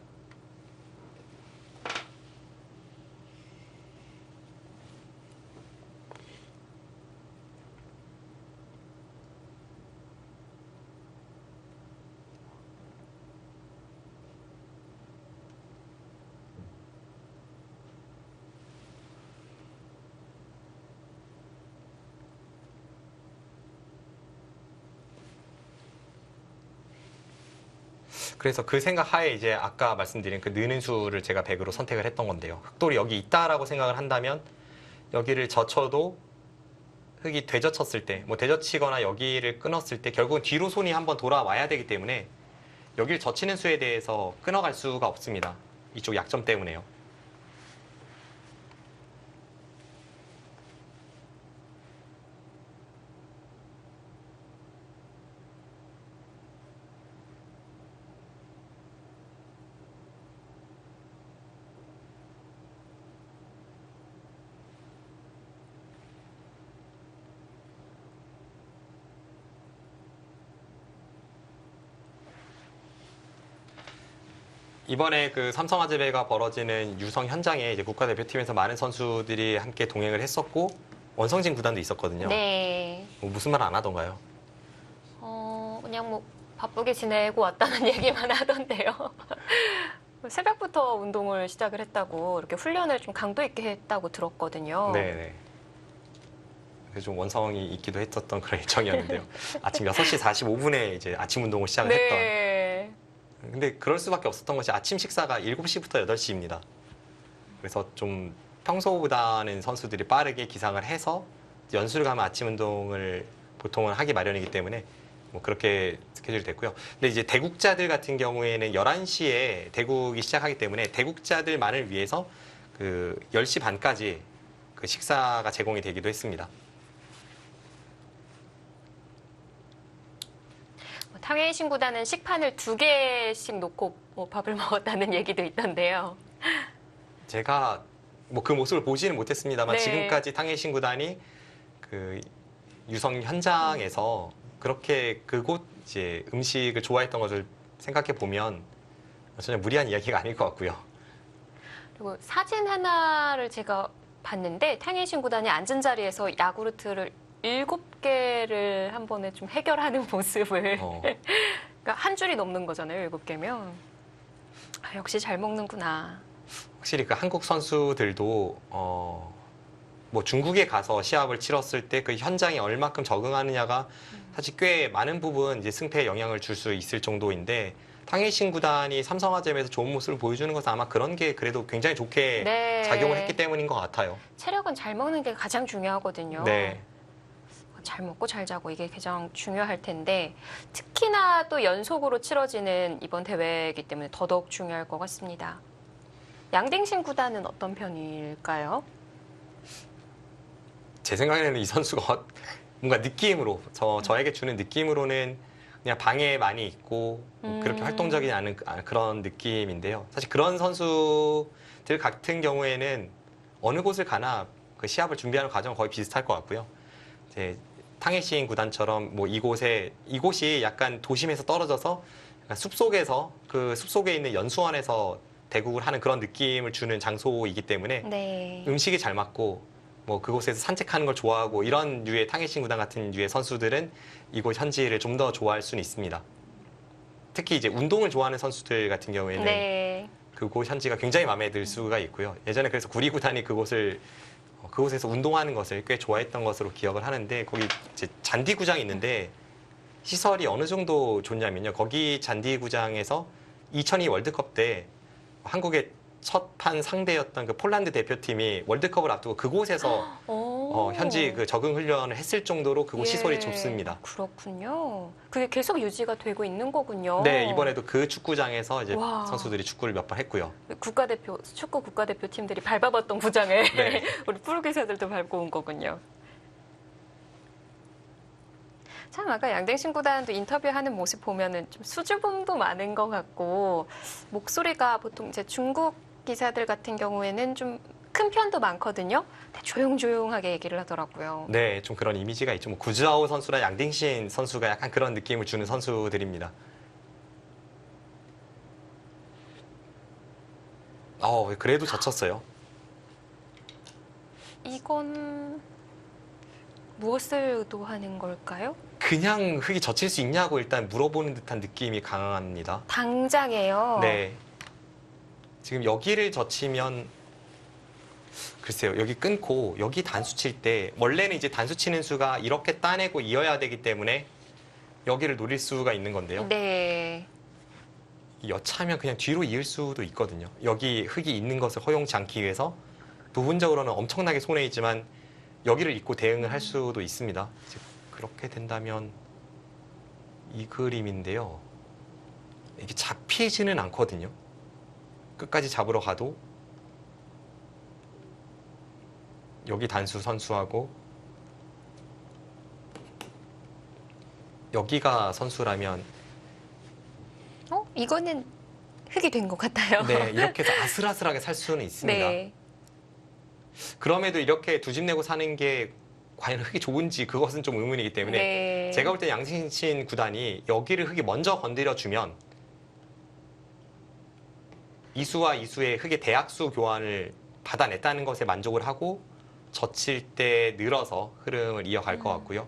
그래서 그 생각 하에 이제 아까 말씀드린 그 느는 수를 제가 100으로 선택을 했던 건데요. 흙돌이 여기 있다라고 생각을 한다면 여기를 젖혀도 흙이 되젖혔을 때, 뭐 되젖히거나 여기를 끊었을 때 결국은 뒤로 손이 한번 돌아와야 되기 때문에 여기를 젖히는 수에 대해서 끊어갈 수가 없습니다. 이쪽 약점 때문에요. 이번에 그 삼성화재배가 벌어지는 유성 현장에 이제 국가대표팀에서 많은 선수들이 함께 동행을 했었고 원성진 구단도 있었거든요. 네. 뭐 무슨 말 안 하던가요? 그냥 뭐 바쁘게 지내고 왔다는 얘기만 하던데요. 새벽부터 운동을 시작을 했다고 이렇게 훈련을 좀 강도 있게 했다고 들었거든요. 네네. 그래서 좀 원성이 있기도 했었던 그런 일정이었는데요. 아침 6시 45분에 이제 아침 운동을 시작을 했던. 네. 근데 그럴 수밖에 없었던 것이 아침 식사가 7시부터 8시입니다. 그래서 좀 평소보다는 선수들이 빠르게 기상을 해서 연수를 가면 아침 운동을 보통은 하기 마련이기 때문에 뭐 그렇게 스케줄이 됐고요. 근데 이제 대국자들 같은 경우에는 11시에 대국이 시작하기 때문에 대국자들만을 위해서 그 10시 반까지 그 식사가 제공이 되기도 했습니다. 탕웨이신 구단은 식판을 2개씩 놓고 뭐 밥을 먹었다는 얘기도 있던데요. 제가 뭐 그 모습을 보지는 못했습니다만 네. 지금까지 탕웨이신 구단이 그 유성 현장에서 그렇게 그곳 이제 음식을 좋아했던 것을 생각해 보면 전혀 무리한 이야기가 아닐 것 같고요. 그리고 사진 하나를 제가 봤는데 탕웨이신 구단이 앉은 자리에서 야구르트를 7개를 한 번에 좀 해결하는 모습을 그러니까 한 줄이 넘는 거잖아요. 7개면. 역시 잘 먹는구나. 확실히 그 한국 선수들도 뭐 중국에 가서 시합을 치렀을 때 그 현장에 얼마큼 적응하느냐가 사실 꽤 많은 부분 이제 승패에 영향을 줄 수 있을 정도인데 탕웨이신 구단이 삼성화재에서 좋은 모습을 보여주는 것은 아마 그런 게 그래도 굉장히 좋게 네. 작용을 했기 때문인 것 같아요. 체력은 잘 먹는 게 가장 중요하거든요. 네. 잘 먹고 잘 자고 이게 가장 중요할 텐데 특히나 또 연속으로 치러지는 이번 대회이기 때문에 더더욱 중요할 것 같습니다. 양댕신 구단은 어떤 편일까요? 제 생각에는 이 선수가 뭔가 느낌으로 저에게 주는 느낌으로는 그냥 방에 많이 있고 뭐 그렇게 활동적이지 않은 그런 느낌인데요. 사실 그런 선수들 같은 경우에는 어느 곳을 가나 그 시합을 준비하는 과정은 거의 비슷할 것 같고요. 이제 탕웨이신 구단처럼 뭐 이곳이 약간 도심에서 떨어져서 약간 숲속에서 그 숲속에 있는 연수원에서 대국을 하는 그런 느낌을 주는 장소이기 때문에 네. 음식이 잘 맞고 뭐 그곳에서 산책하는 걸 좋아하고 이런 류의 탕웨이신 구단 같은 류의 선수들은 이곳 현지를 좀 더 좋아할 수는 있습니다. 특히 이제 운동을 좋아하는 선수들 같은 경우에는 네. 그곳 현지가 굉장히 마음에 들 수가 있고요. 예전에 그래서 구리 구단이 그곳에서 운동하는 것을 꽤 좋아했던 것으로 기억을 하는데 거기 이제 잔디구장이 있는데 시설이 어느 정도 좋냐면요. 거기 잔디구장에서 2002 월드컵 때 한국의 첫 판 상대였던 그 폴란드 대표팀이 월드컵을 앞두고 그곳에서 현지 그 적응 훈련을 했을 정도로 그곳 예. 시설이 좋습니다. 그렇군요. 그게 계속 유지가 되고 있는 거군요. 네, 이번에도 그 축구장에서 이제 와. 선수들이 축구를 몇 번 했고요. 축구 국가대표 팀들이 밟아봤던 구장을 네. 우리 프로기사들도 밟고 온 거군요. 참 아까 양댕신 구단도 인터뷰하는 모습 보면은 좀 수줍음도 많은 것 같고 목소리가 보통 이제 중국 기사들 같은 경우에는 좀 큰 편도 많거든요. 조용조용하게 얘기를 하더라고요. 네, 좀 그런 이미지가 있죠. 뭐 구즈하오 선수나 양딩신 선수가 약간 그런 느낌을 주는 선수들입니다. 그래도 젖혔어요. 이건 무엇을 의도하는 걸까요? 그냥 흙이 젖힐 수 있냐고 일단 물어보는 듯한 느낌이 강합니다. 당장에요. 네. 지금 여기를 젖히면 글쎄요. 여기 끊고 여기 단수 칠 때 원래는 이제 단수 치는 수가 이렇게 따내고 이어야 되기 때문에 여기를 노릴 수가 있는 건데요. 네. 여차하면 그냥 뒤로 이을 수도 있거든요. 여기 흙이 있는 것을 허용치 않기 위해서 부분적으로는 엄청나게 손해이지만 여기를 잇고 대응을 할 수도 있습니다. 이제 그렇게 된다면 이 그림인데요. 이게 잡히지는 않거든요. 끝까지 잡으러 가도 여기 단수 선수하고 여기가 선수라면 이거는 흙이 된 것 같아요. 네, 이렇게 해서 아슬아슬하게 살 수는 있습니다. 네. 그럼에도 이렇게 두 집 내고 사는 게 과연 흙이 좋은지 그것은 좀 의문이기 때문에 네. 제가 볼 때 양신신 구단이 여기를 흙이 먼저 건드려주면 이수와 이수의 흙의 대학수 교환을 받아냈다는 것에 만족을 하고 젖힐 때 늘어서 흐름을 이어갈 것 같고요.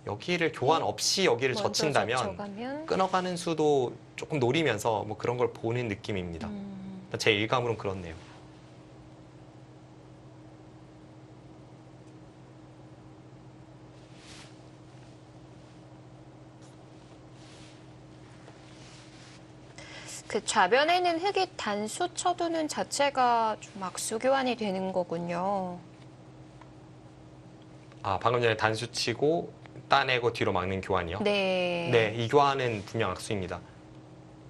여기를 교환 없이 여기를 먼저 젖힌다면 젖혀가면 끊어가는 수도 조금 노리면서 뭐 그런 걸 보는 느낌입니다. 제 일감으로는 그렇네요. 그 좌변에는 흙이 단수 쳐두는 자체가 좀 악수 교환이 되는 거군요. 방금 전에 단수 치고 따내고 뒤로 막는 교환이요? 네. 네, 이 교환은 분명 악수입니다.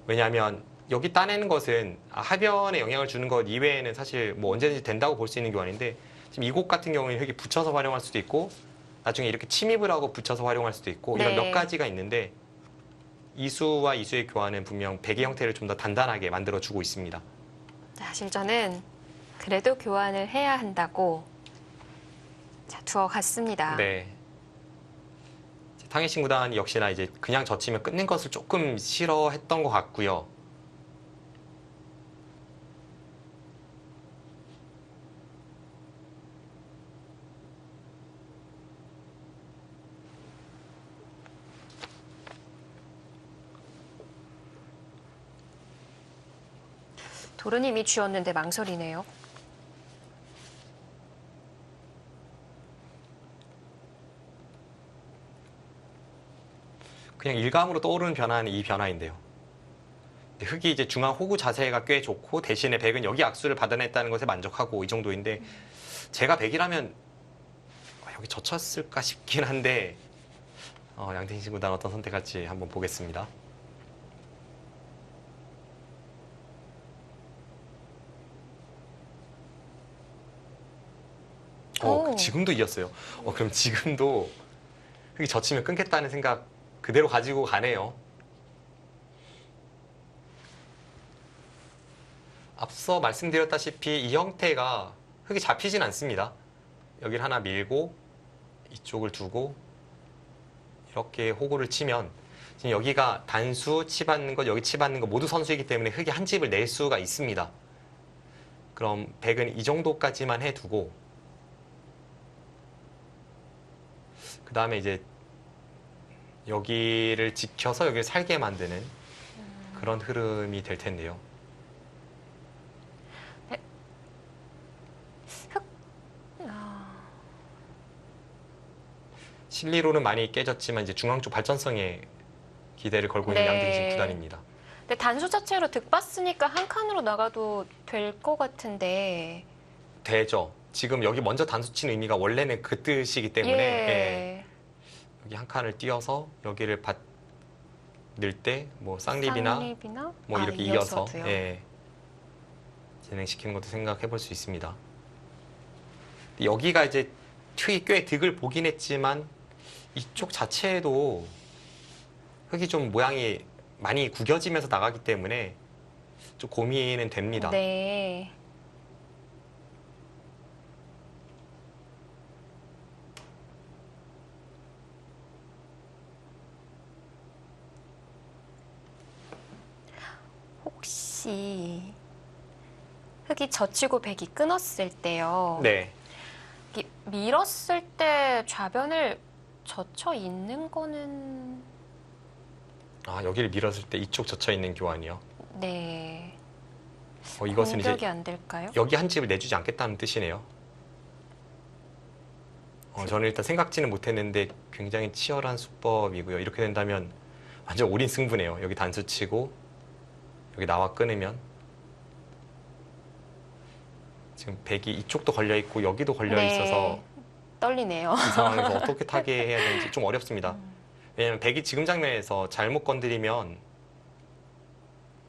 왜냐하면 여기 따내는 것은 하변에 영향을 주는 것 이외에는 사실 뭐 언제든지 된다고 볼 수 있는 교환인데 지금 이곳 같은 경우에는 흙이 붙여서 활용할 수도 있고 나중에 이렇게 침입을 하고 붙여서 활용할 수도 있고 이런 네. 몇 가지가 있는데 이수와 이수의 교환은 분명 베개 형태를 좀 더 단단하게 만들어주고 있습니다. 자, 실전은 그래도 교환을 해야 한다고 두어 갔습니다. 네. 탕해신 구단이 역시나 이제 그냥 젖히면 끝낸 것을 조금 싫어했던 것 같고요. 돌은 이미 쥐었는데 망설이네요. 그냥 일감으로 떠오르는 변화는 이 변화인데요. 흙이 이제 중앙 호구 자세가 꽤 좋고 대신에 백은 여기 악수를 받아냈다는 것에 만족하고 이 정도인데 제가 백이라면 여기 젖혔을까 싶긴 한데 양팀신 구단 어떤 선택할지 한번 보겠습니다. 지금도 이겼어요. 그럼 지금도 흙이 젖히면 끊겠다는 생각 그대로 가지고 가네요. 앞서 말씀드렸다시피 이 형태가 흙이 잡히진 않습니다. 여기를 하나 밀고 이쪽을 두고 이렇게 호구를 치면 지금 여기가 단수, 치받는 것, 여기 치받는 것 모두 선수이기 때문에 흙이 한 집을 낼 수가 있습니다. 그럼 백은 이 정도까지만 해두고 그 다음에 이제 여기를 지켜서 여기를 살게 만드는 그런 흐름이 될 텐데요. 실리로는 많이 깨졌지만 이제 중앙 쪽 발전성에 기대를 걸고 있는 양등신 구단입니다. 근데 단수 자체로 득 봤으니까 한 칸으로 나가도 될 것 같은데. 되죠. 지금 여기 먼저 단수 치는 의미가 원래는 그 뜻이기 때문에 예. 여기 한 칸을 띄어서 여기를 넣을 때 뭐 쌍립이나 뭐 이렇게 이어서 예. 진행시키는 것도 생각해 볼 수 있습니다. 여기가 이제 흙이 꽤 득을 보긴 했지만 이쪽 자체에도 흙이 좀 모양이 많이 구겨지면서 나가기 때문에 좀 고민은 됩니다. 네. 혹시 흙이 젖히고 백이 끊었을 때요. 네. 밀었을 때 좌변을 젖혀 있는 거는 여기를 밀었을 때 이쪽 젖혀 있는 교환이요. 네. 이것은 이제 공격이 안 될까요? 여기 한 집을 내주지 않겠다는 뜻이네요. 저는 일단 생각지는 못했는데 굉장히 치열한 수법이고요. 이렇게 된다면 완전 올인 승부네요. 여기 단수 치고 여기 나와 끊으면 지금 백이 이쪽도 걸려 있고 여기도 걸려 있어서 떨리네요. 이 상황에서 어떻게 타게 해야 되는지 좀 어렵습니다. 왜냐면 백이 지금 장면에서 잘못 건드리면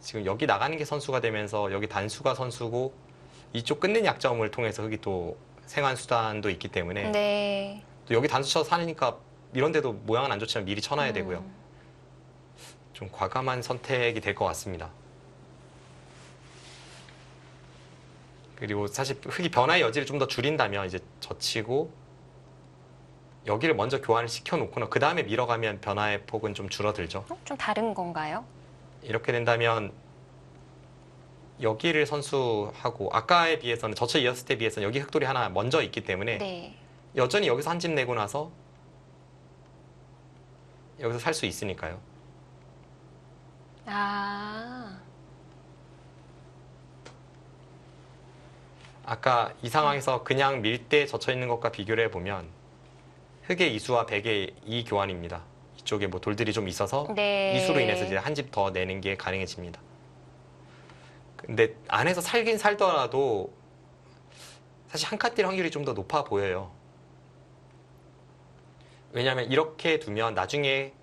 지금 여기 나가는 게 선수가 되면서 여기 단수가 선수고 이쪽 끊는 약점을 통해서 흙이 또 생한 수단도 있기 때문에 네. 또 여기 단수 쳐서 사니까 이런 데도 모양은 안 좋지만 미리 쳐놔야 되고요. 좀 과감한 선택이 될 것 같습니다. 그리고 사실 흙이 변화의 여지를 좀 더 줄인다면 이제 젖히고 여기를 먼저 교환을 시켜놓고는 그 다음에 밀어가면 변화의 폭은 좀 줄어들죠. 좀 다른 건가요? 이렇게 된다면 여기를 선수하고 아까에 비해서는 젖혀 이었을 때 비해서는 여기 흙돌이 하나 먼저 있기 때문에 네. 여전히 여기서 한 집 내고 나서 여기서 살 수 있으니까요. 아까 이 상황에서 그냥 밀 때 젖혀 있는 것과 비교를 해보면 흙의 이수와 백의 이 교환입니다. 이쪽에 뭐 돌들이 좀 있어서 네. 이수로 인해서 이제 한 집 더 내는 게 가능해집니다. 근데 안에서 살긴 살더라도 사실 한 칸 뛸 확률이 좀 더 높아 보여요. 왜냐하면 이렇게 두면 나중에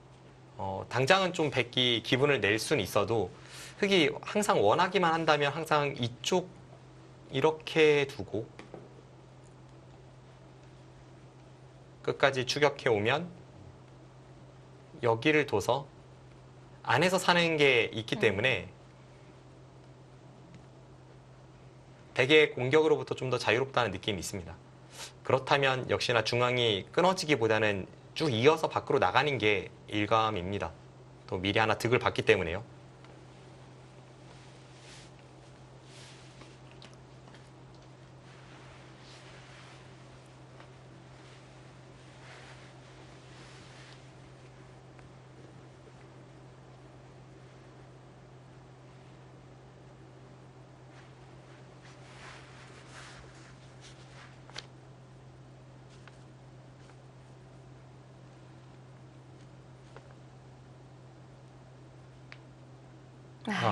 당장은 좀 백이 기분을 낼 수는 있어도 흙이 항상 원하기만 한다면 항상 이쪽 이렇게 두고 끝까지 추격해 오면 여기를 둬서 안에서 사는 게 있기 때문에 백의 공격으로부터 좀 더 자유롭다는 느낌이 있습니다. 그렇다면 역시나 중앙이 끊어지기보다는 쭉 이어서 밖으로 나가는 게 일감입니다. 또 미리 하나 득을 봤기 때문에요.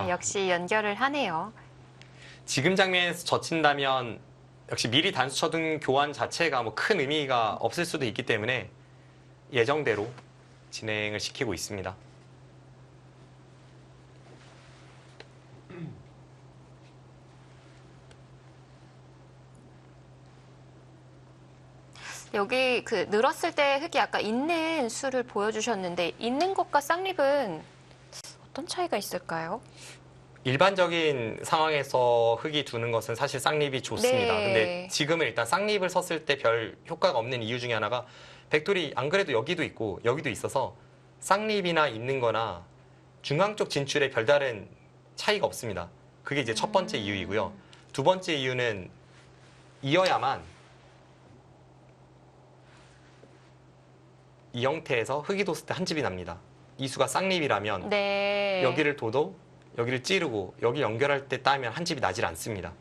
역시 연결을 하네요. 지금 장면에서 젖힌다면 역시 미리 단수 쳐둔 교환 자체가 뭐 큰 의미가 없을 수도 있기 때문에 예정대로 진행을 시키고 있습니다. 여기 늘었을 때 흙이 아까 있는 수를 보여주셨는데 있는 것과 쌍립은 어떤 차이가 있을까요? 일반적인 상황에서 흙이 두는 것은 사실 쌍립이 좋습니다. 네. 근데 지금은 일단 쌍립을 섰을 때 별 효과가 없는 이유 중에 하나가 백돌이 안 그래도 여기도 있고 여기도 있어서 쌍립이나 있는 거나 중앙 쪽 진출에 별다른 차이가 없습니다. 그게 이제 첫 번째 이유이고요. 두 번째 이유는 이어야만 이 형태에서 흙이 뒀을 때 한 집이 납니다. 이수가 쌍립이라면 네. 여기를 둬도 여기를 찌르고 여기 연결할 때 따면 한 집이 나질 않습니다.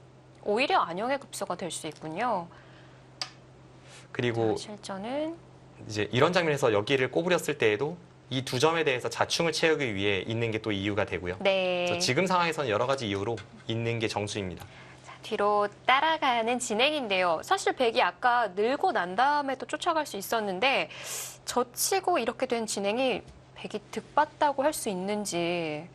오히려 안형의 급소가 될 수 있군요. 그리고 자, 실전은 이제 이런 장면에서 여기를 꼬부렸을 때에도 이 두 점에 대해서 자충을 채우기 위해 있는 게 또 이유가 되고요. 네. 그래서 지금 상황에서는 여러 가지 이유로 있는 게 정수입니다. 자, 뒤로 따라가는 진행인데요. 사실 백이 아까 늘고 난 다음에 또 쫓아갈 수 있었는데 젖히고 이렇게 된 진행이 백이 득봤다고 할 수 있는지.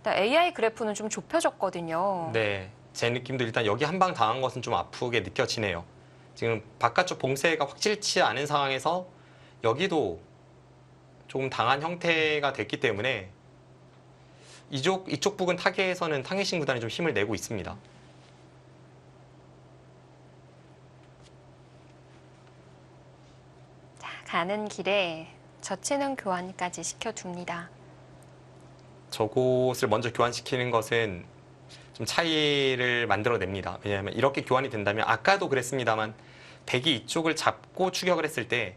AI 그래프는 좀 좁혀졌거든요. 네, 제 느낌도 일단 여기 한 방 당한 것은 좀 아프게 느껴지네요. 지금 바깥쪽 봉쇄가 확실치 않은 상황에서 여기도 조금 당한 형태가 됐기 때문에 이쪽 부근 타겟에서는 탕해신 구단이 좀 힘을 내고 있습니다. 자, 가는 길에 젖히는 교환까지 시켜둡니다. 저곳을 먼저 교환시키는 것은 좀 차이를 만들어냅니다. 왜냐하면 이렇게 교환이 된다면 아까도 그랬습니다만 백이 이쪽을 잡고 추격을 했을 때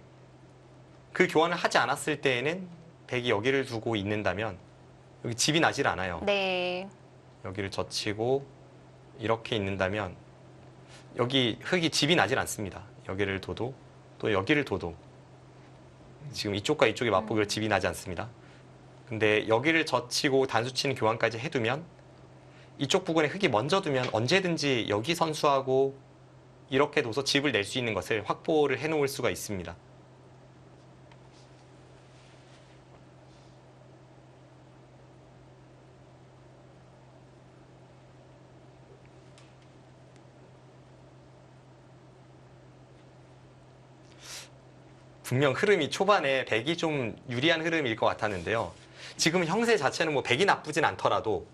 그 교환을 하지 않았을 때에는 백이 여기를 두고 있는다면 여기 집이 나질 않아요. 네. 여기를 젖히고 이렇게 있는다면 여기 흙이 집이 나질 않습니다. 여기를 둬도 또 여기를 둬도 지금 이쪽과 이쪽의 맞보기로 집이 나지 않습니다. 근데 여기를 젖히고 단수치는 교환까지 해두면 이쪽 부분에 흙이 먼저 두면 언제든지 여기 선수하고 이렇게 둬서 집을 낼 수 있는 것을 확보를 해놓을 수가 있습니다. 분명 흐름이 초반에 백이 좀 유리한 흐름일 것 같았는데요. 지금 형세 자체는 뭐 백이 나쁘진 않더라도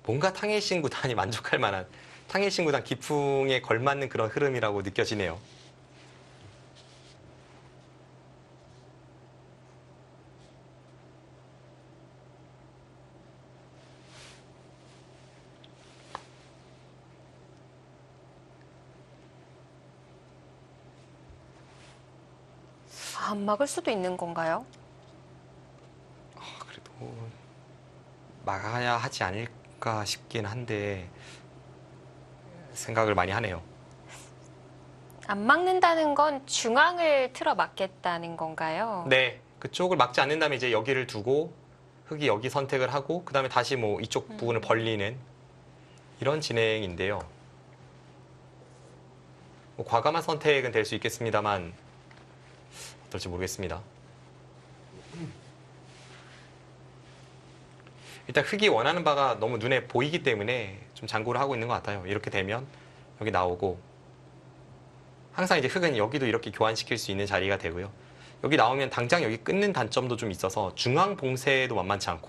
뭔가 탕해신 구단이 만족할 만한 탕해신 구단 기풍에 걸맞는 그런 흐름이라고 느껴지네요. 안 막을 수도 있는 건가요? 그래도 막아야 하지 않을까 싶긴 한데 생각을 많이 하네요. 안 막는다는 건 중앙을 틀어 막겠다는 건가요? 네, 그쪽을 막지 않는다면 이제 여기를 두고 흙이 여기 선택을 하고 그 다음에 다시 뭐 이쪽 부분을 벌리는 이런 진행인데요. 뭐 과감한 선택은 될 수 있겠습니다만 어떨지 모르겠습니다. 일단 흙이 원하는 바가 너무 눈에 보이기 때문에 좀 장구를 하고 있는 것 같아요. 이렇게 되면 여기 나오고 항상 이제 흙은 여기도 이렇게 교환시킬 수 있는 자리가 되고요. 여기 나오면 당장 여기 끊는 단점도 좀 있어서 중앙 봉쇄도 만만치 않고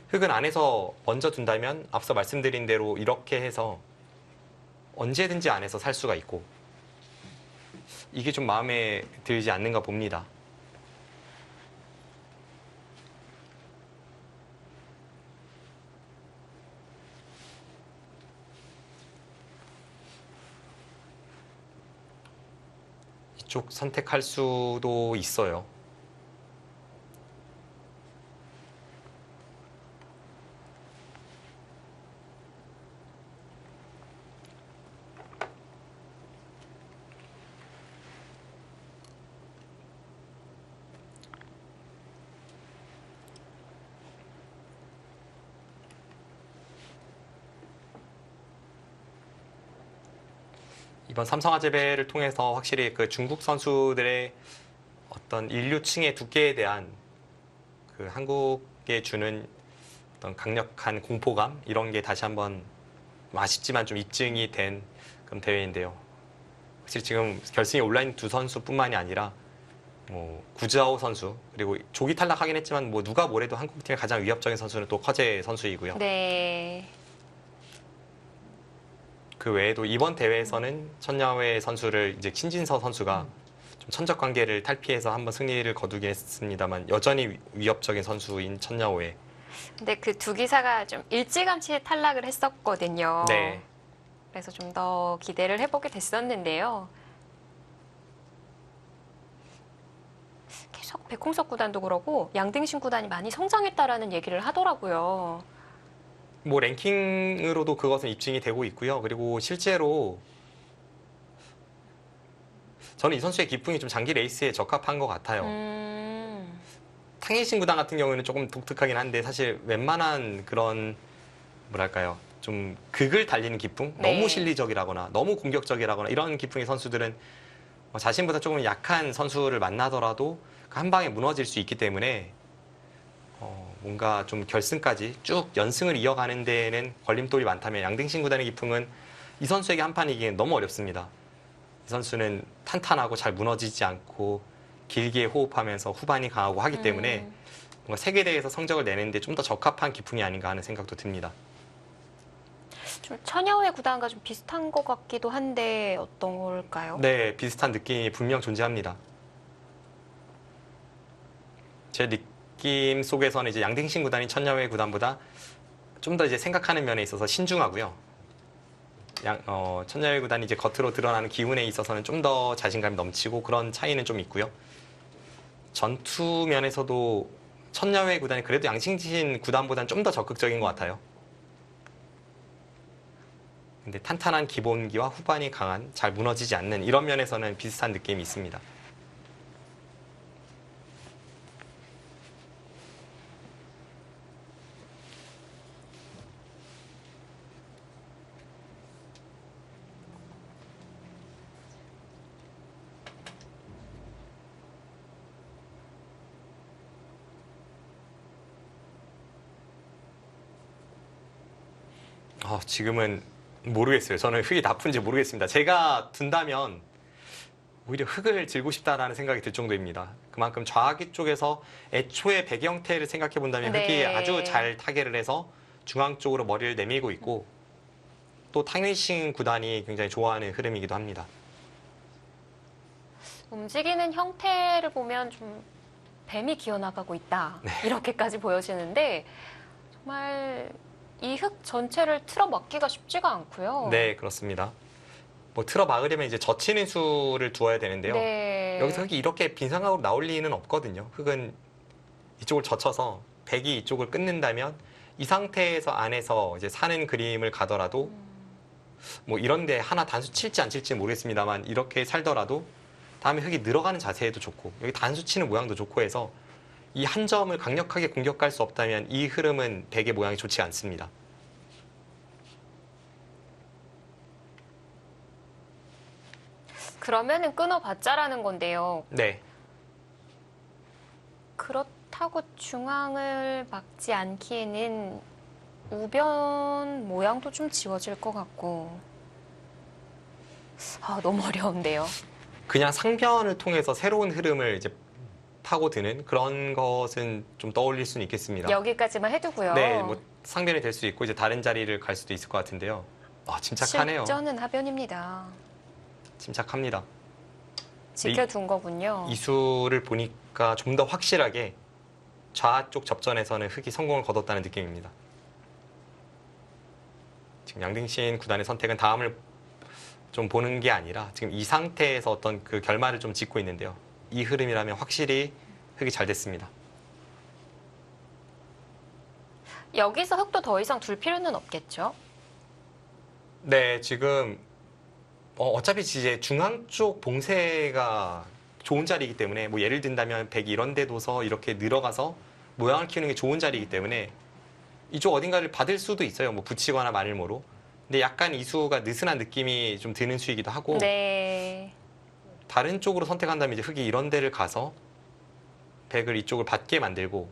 흙은 안에서 먼저 둔다면 앞서 말씀드린 대로 이렇게 해서 언제든지 안에서 살 수가 있고 이게 좀 마음에 들지 않는가 봅니다. 이쪽 선택할 수도 있어요. 이번 삼성화재배를 통해서 확실히 그 중국 선수들의 어떤 인류층의 두께에 대한 그 한국에 주는 어떤 강력한 공포감 이런 게 다시 한번 아쉽지만 좀 입증이 된 그런 대회인데요. 확실히 지금 결승에 올라있는 두 선수뿐만이 아니라 뭐 구자오 선수 그리고 조기 탈락하긴 했지만 뭐 누가 뭐래도 한국팀의 가장 위협적인 선수는 또 커제 선수이고요. 네. 그 외에도 이번 대회에서는 천야회 선수를 이제 신진서 선수가 좀 천적 관계를 탈피해서 한번 승리를 거두긴 했습니다만 여전히 위협적인 선수인 천야호에. 근데 그 두 기사가 좀 일찌감치 탈락을 했었거든요. 네. 그래서 좀 더 기대를 해보게 됐었는데요. 계속 백홍석 구단도 그러고 양등신 구단이 많이 성장했다라는 얘기를 하더라고요. 뭐 랭킹으로도 그것은 입증이 되고 있고요. 그리고 실제로 저는 이 선수의 기풍이 좀 장기 레이스에 적합한 것 같아요. 탕해신 구단 같은 경우에는 조금 독특하긴 한데 사실 웬만한 그런 뭐랄까요 좀 극을 달리는 기풍, 네. 너무 실리적이라거나 너무 공격적이라거나 이런 기풍의 선수들은 자신보다 조금 약한 선수를 만나더라도 그 한 방에 무너질 수 있기 때문에 뭔가 좀 결승까지 쭉 연승을 이어가는 데에는 걸림돌이 많다면 양등신 구단의 기풍은 이 선수에게 한 판 이기기는 너무 어렵습니다. 이 선수는 탄탄하고 잘 무너지지 않고 길게 호흡하면서 후반이 강하고 하기 때문에 뭔가 세계대회에서 성적을 내는데 좀 더 적합한 기풍이 아닌가 하는 생각도 듭니다. 좀 천여회 구단과 좀 비슷한 것 같기도 한데 어떤 걸까요? 네, 비슷한 느낌이 분명 존재합니다. 제 느낌 속에서는 이제 양등신 구단이 천여회 구단보다 좀 더 이제 생각하는 면에 있어서 신중하고요. 천여회 구단이 이제 겉으로 드러나는 기운에 있어서는 좀 더 자신감이 넘치고 그런 차이는 좀 있고요. 전투 면에서도 천여회 구단이 그래도 양등신 구단보다는 좀 더 적극적인 것 같아요. 근데 탄탄한 기본기와 후반이 강한, 잘 무너지지 않는 이런 면에서는 비슷한 느낌이 있습니다. 지금은 모르겠어요. 저는 흙이 나쁜지 모르겠습니다. 제가 둔다면 오히려 흙을 들고 싶다라는 생각이 들 정도입니다. 그만큼 좌하기 쪽에서 애초에 배기 형태를 생각해 본다면 흙이 네. 아주 잘 타개를 해서 중앙 쪽으로 머리를 내밀고 있고 또 탕웨이싱 구단이 굉장히 좋아하는 흐름이기도 합니다. 움직이는 형태를 보면 좀 뱀이 기어나가고 있다. 네. 이렇게까지 보여지는데 정말 이 흙 전체를 틀어막기가 쉽지가 않고요. 네, 그렇습니다. 틀어 막으려면 이제 젖히는 수를 두어야 되는데요. 네. 여기서 흙이 이렇게 빈상각으로 나올 리는 없거든요. 흙은 이쪽을 젖혀서 백이 이쪽을 끊는다면 이 상태에서 안에서 이제 사는 그림을 가더라도 이런데 하나 단수 칠지 안 칠지 모르겠습니다만 이렇게 살더라도 다음에 흙이 늘어가는 자세에도 좋고 여기 단수 치는 모양도 좋고 해서 이 한 점을 강력하게 공격할 수 없다면 이 흐름은 백의 모양이 좋지 않습니다. 그러면은 끊어봤자라는 건데요. 네. 그렇다고 중앙을 막지 않기에는 우변 모양도 좀 지워질 것 같고. 너무 어려운데요. 그냥 상변을 통해서 새로운 흐름을 이제 파고드는 그런 것은 좀 떠올릴 수는 있겠습니다. 여기까지만 해두고요. 네, 상변이 될 수 있고 이제 다른 자리를 갈 수도 있을 것 같은데요. 침착하네요. 실전은 하변입니다. 침착합니다. 지켜둔 거군요. 이 수를 보니까 좀 더 확실하게 좌쪽 접전에서는 흙이 성공을 거뒀다는 느낌입니다. 지금 양등신 구단의 선택은 다음을 좀 보는 게 아니라 지금 이 상태에서 어떤 그 결말을 좀 짓고 있는데요. 이 흐름이라면 확실히 흙이 잘 됐습니다. 여기서 흙도 더 이상 둘 필요는 없겠죠? 네, 지금 어차피 이제 중앙 쪽 봉쇄가 좋은 자리이기 때문에 예를 든다면 백이 이런 데 둬서 이렇게 늘어가서 모양을 키우는 게 좋은 자리이기 때문에 이쪽 어딘가를 받을 수도 있어요. 붙이거나 말일모로. 근데 약간 이 수가 느슨한 느낌이 좀 드는 수이기도 하고 네. 다른 쪽으로 선택한다면 이제 흙이 이런 데를 가서 백을 이쪽을 받게 만들고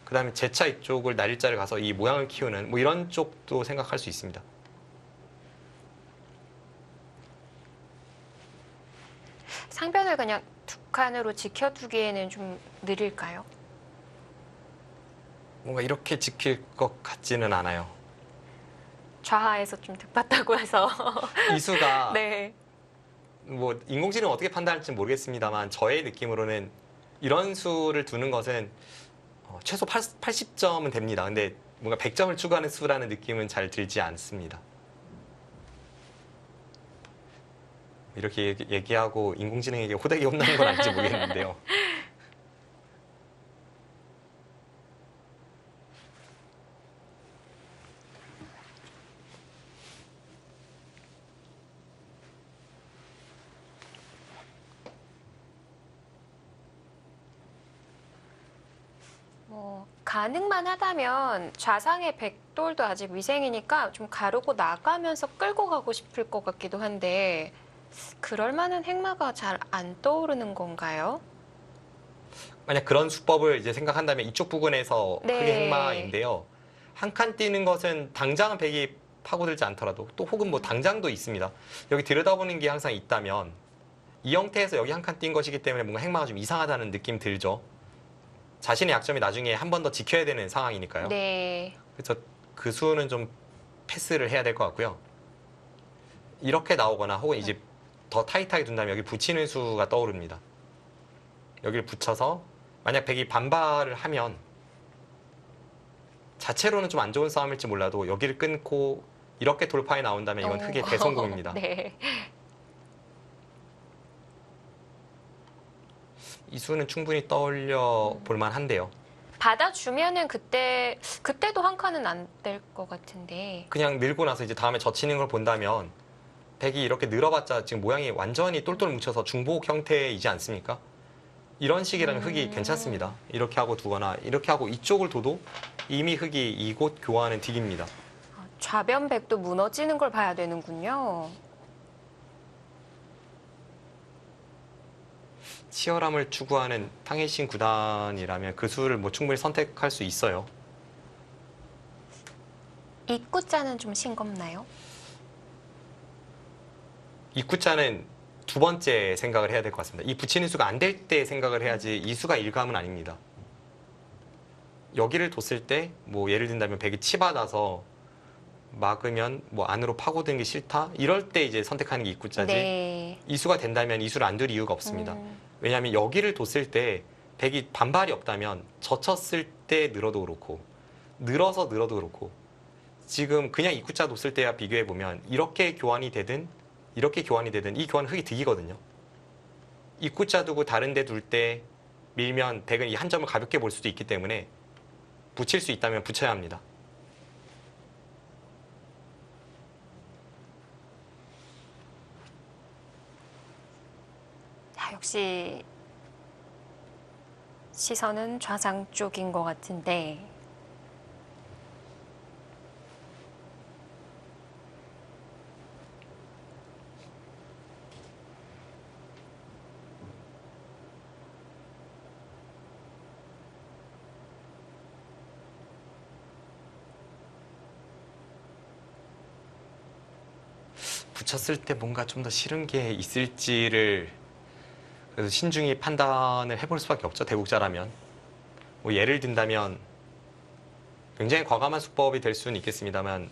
그 다음에 재차 이쪽을 날일자를 가서 이 모양을 키우는 이런 쪽도 생각할 수 있습니다. 상변을 그냥 두 칸으로 지켜두기에는 좀 느릴까요? 뭔가 이렇게 지킬 것 같지는 않아요. 좌하에서 좀 득봤다고 해서. 이 수가 네. 인공지능 어떻게 판단할지 모르겠습니다만 저의 느낌으로는 이런 수를 두는 것은 최소 80점은 됩니다. 근데 뭔가 100점을 추구하는 수라는 느낌은 잘 들지 않습니다. 이렇게 얘기하고 인공지능에게 호되게 혼나는 건 아닌지 모르겠는데요. 가능만 하다면 좌상의 백돌도 아직 위생이니까 좀 가르고 나가면서 끌고 가고 싶을 것 같기도 한데 그럴 만한 행마가 잘 안 떠오르는 건가요? 만약 그런 수법을 이제 생각한다면 이쪽 부근에서 네. 흑의 행마인데요. 한 칸 뛰는 것은 당장은 백이 파고들지 않더라도 또 혹은 뭐 당장도 있습니다. 여기 들여다보는 게 항상 있다면 이 형태에서 여기 한 칸 뛴 것이기 때문에 뭔가 행마가 좀 이상하다는 느낌 들죠. 자신의 약점이 나중에 한 번 더 지켜야 되는 상황이니까요. 네. 그래서 그 수는 좀 패스를 해야 될 것 같고요. 이렇게 나오거나 혹은 이제 더 타이트하게 둔다면 여기 붙이는 수가 떠오릅니다. 여기를 붙여서 만약 백이 반발을 하면 자체로는 좀 안 좋은 싸움일지 몰라도 여기를 끊고 이렇게 돌파에 나온다면 이건 흑의 대성공입니다. 네. 이 수는 충분히 떠올려 볼 만한데요. 받아주면은 그때도 한 칸은 안 될 것 같은데. 그냥 늘고 나서 이제 다음에 젖히는 걸 본다면 백이 이렇게 늘어봤자 지금 모양이 완전히 똘똘 뭉쳐서 중복 형태이지 않습니까? 이런 식이라면 흑이 괜찮습니다. 이렇게 하고 두거나 이렇게 하고 이쪽을 둬도 이미 흑이 이곳 교환은 득입니다. 좌변백도 무너지는 걸 봐야 되는군요. 치열함을 추구하는 탕해신 구단이라면 그 수를 뭐 충분히 선택할 수 있어요. 입구자는 좀 싱겁나요? 입구자는 두 번째 생각을 해야 될 것 같습니다. 이 붙이는 수가 안 될 때 생각을 해야지 이 수가 일감은 아닙니다. 여기를 뒀을 때 뭐 예를 든다면 백이 치받아서 막으면 뭐 안으로 파고드는 게 싫다? 이럴 때 이제 선택하는 게 입구자지. 네. 이 수가 된다면 이 수를 안 둘 이유가 없습니다. 왜냐하면 여기를 뒀을 때 백이 반발이 없다면 젖혔을 때 늘어도 그렇고 늘어서 늘어도 그렇고 지금 그냥 입구자 뒀을 때와 비교해 보면 이렇게 교환이 되든 이렇게 교환이 되든 이 교환은 흑이 득이거든요. 입구자 두고 다른 데 둘 때 밀면 백은 이 한 점을 가볍게 볼 수도 있기 때문에 붙일 수 있다면 붙여야 합니다. 역시 시선은 좌상 쪽인 것 같은데 붙였을 때 뭔가 좀 더 싫은 게 있을지를 그래서 신중히 판단을 해볼 수밖에 없죠. 대국자라면. 뭐 예를 든다면 굉장히 과감한 수법이 될 수는 있겠습니다만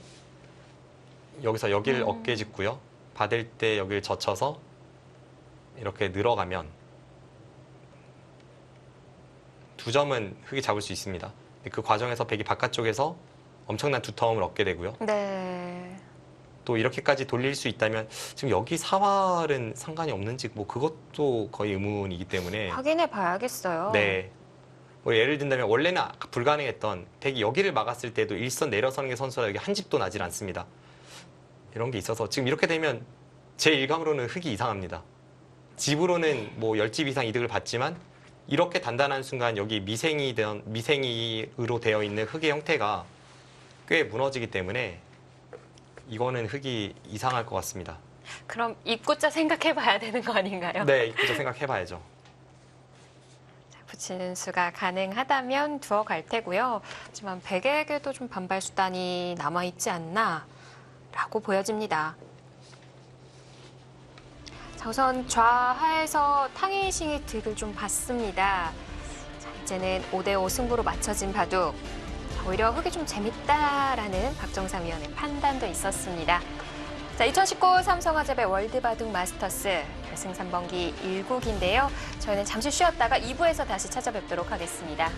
여기서 여기를 어깨 짚고요. 받을 때 여기를 젖혀서 이렇게 늘어가면 두 점은 흑이 잡을 수 있습니다. 그 과정에서 백이 바깥쪽에서 엄청난 두터움을 얻게 되고요. 네. 또 이렇게까지 돌릴 수 있다면 지금 여기 사활은 상관이 없는지 뭐 그것도 거의 의문이기 때문에 확인해 봐야겠어요. 네. 뭐 예를 든다면 원래는 불가능했던 백이 여기를 막았을 때도 일선 내려서는 게 선수라 여기 한 집도 나질 않습니다. 이런 게 있어서 지금 이렇게 되면 제 일감으로는 흑이 이상합니다. 집으로는 뭐 10집 이상 이득을 받지만 이렇게 단단한 순간 여기 미생이로 되어 있는 흑의 형태가 꽤 무너지기 때문에 이거는 흑이 이상할 것 같습니다. 그럼 입구자 생각해 봐야 되는 거 아닌가요? 네, 입구자 생각해봐야죠. 붙이는 수가 가능하다면 두어 갈 테고요. 하지만 백에게도 좀 반발 수단이 남아있지 않나라고 보여집니다. 자, 우선 좌하에서 탕웨이싱의 득을 좀 봤습니다. 자, 이제는 5대5 승부로 맞춰진 바둑. 오히려 흑이 좀 재밌다라는 박정상 위원의 판단도 있었습니다. 자, 2019 삼성화재배 월드바둑 마스터스 결승 3번기 1국인데요. 저희는 잠시 쉬었다가 2부에서 다시 찾아뵙도록 하겠습니다.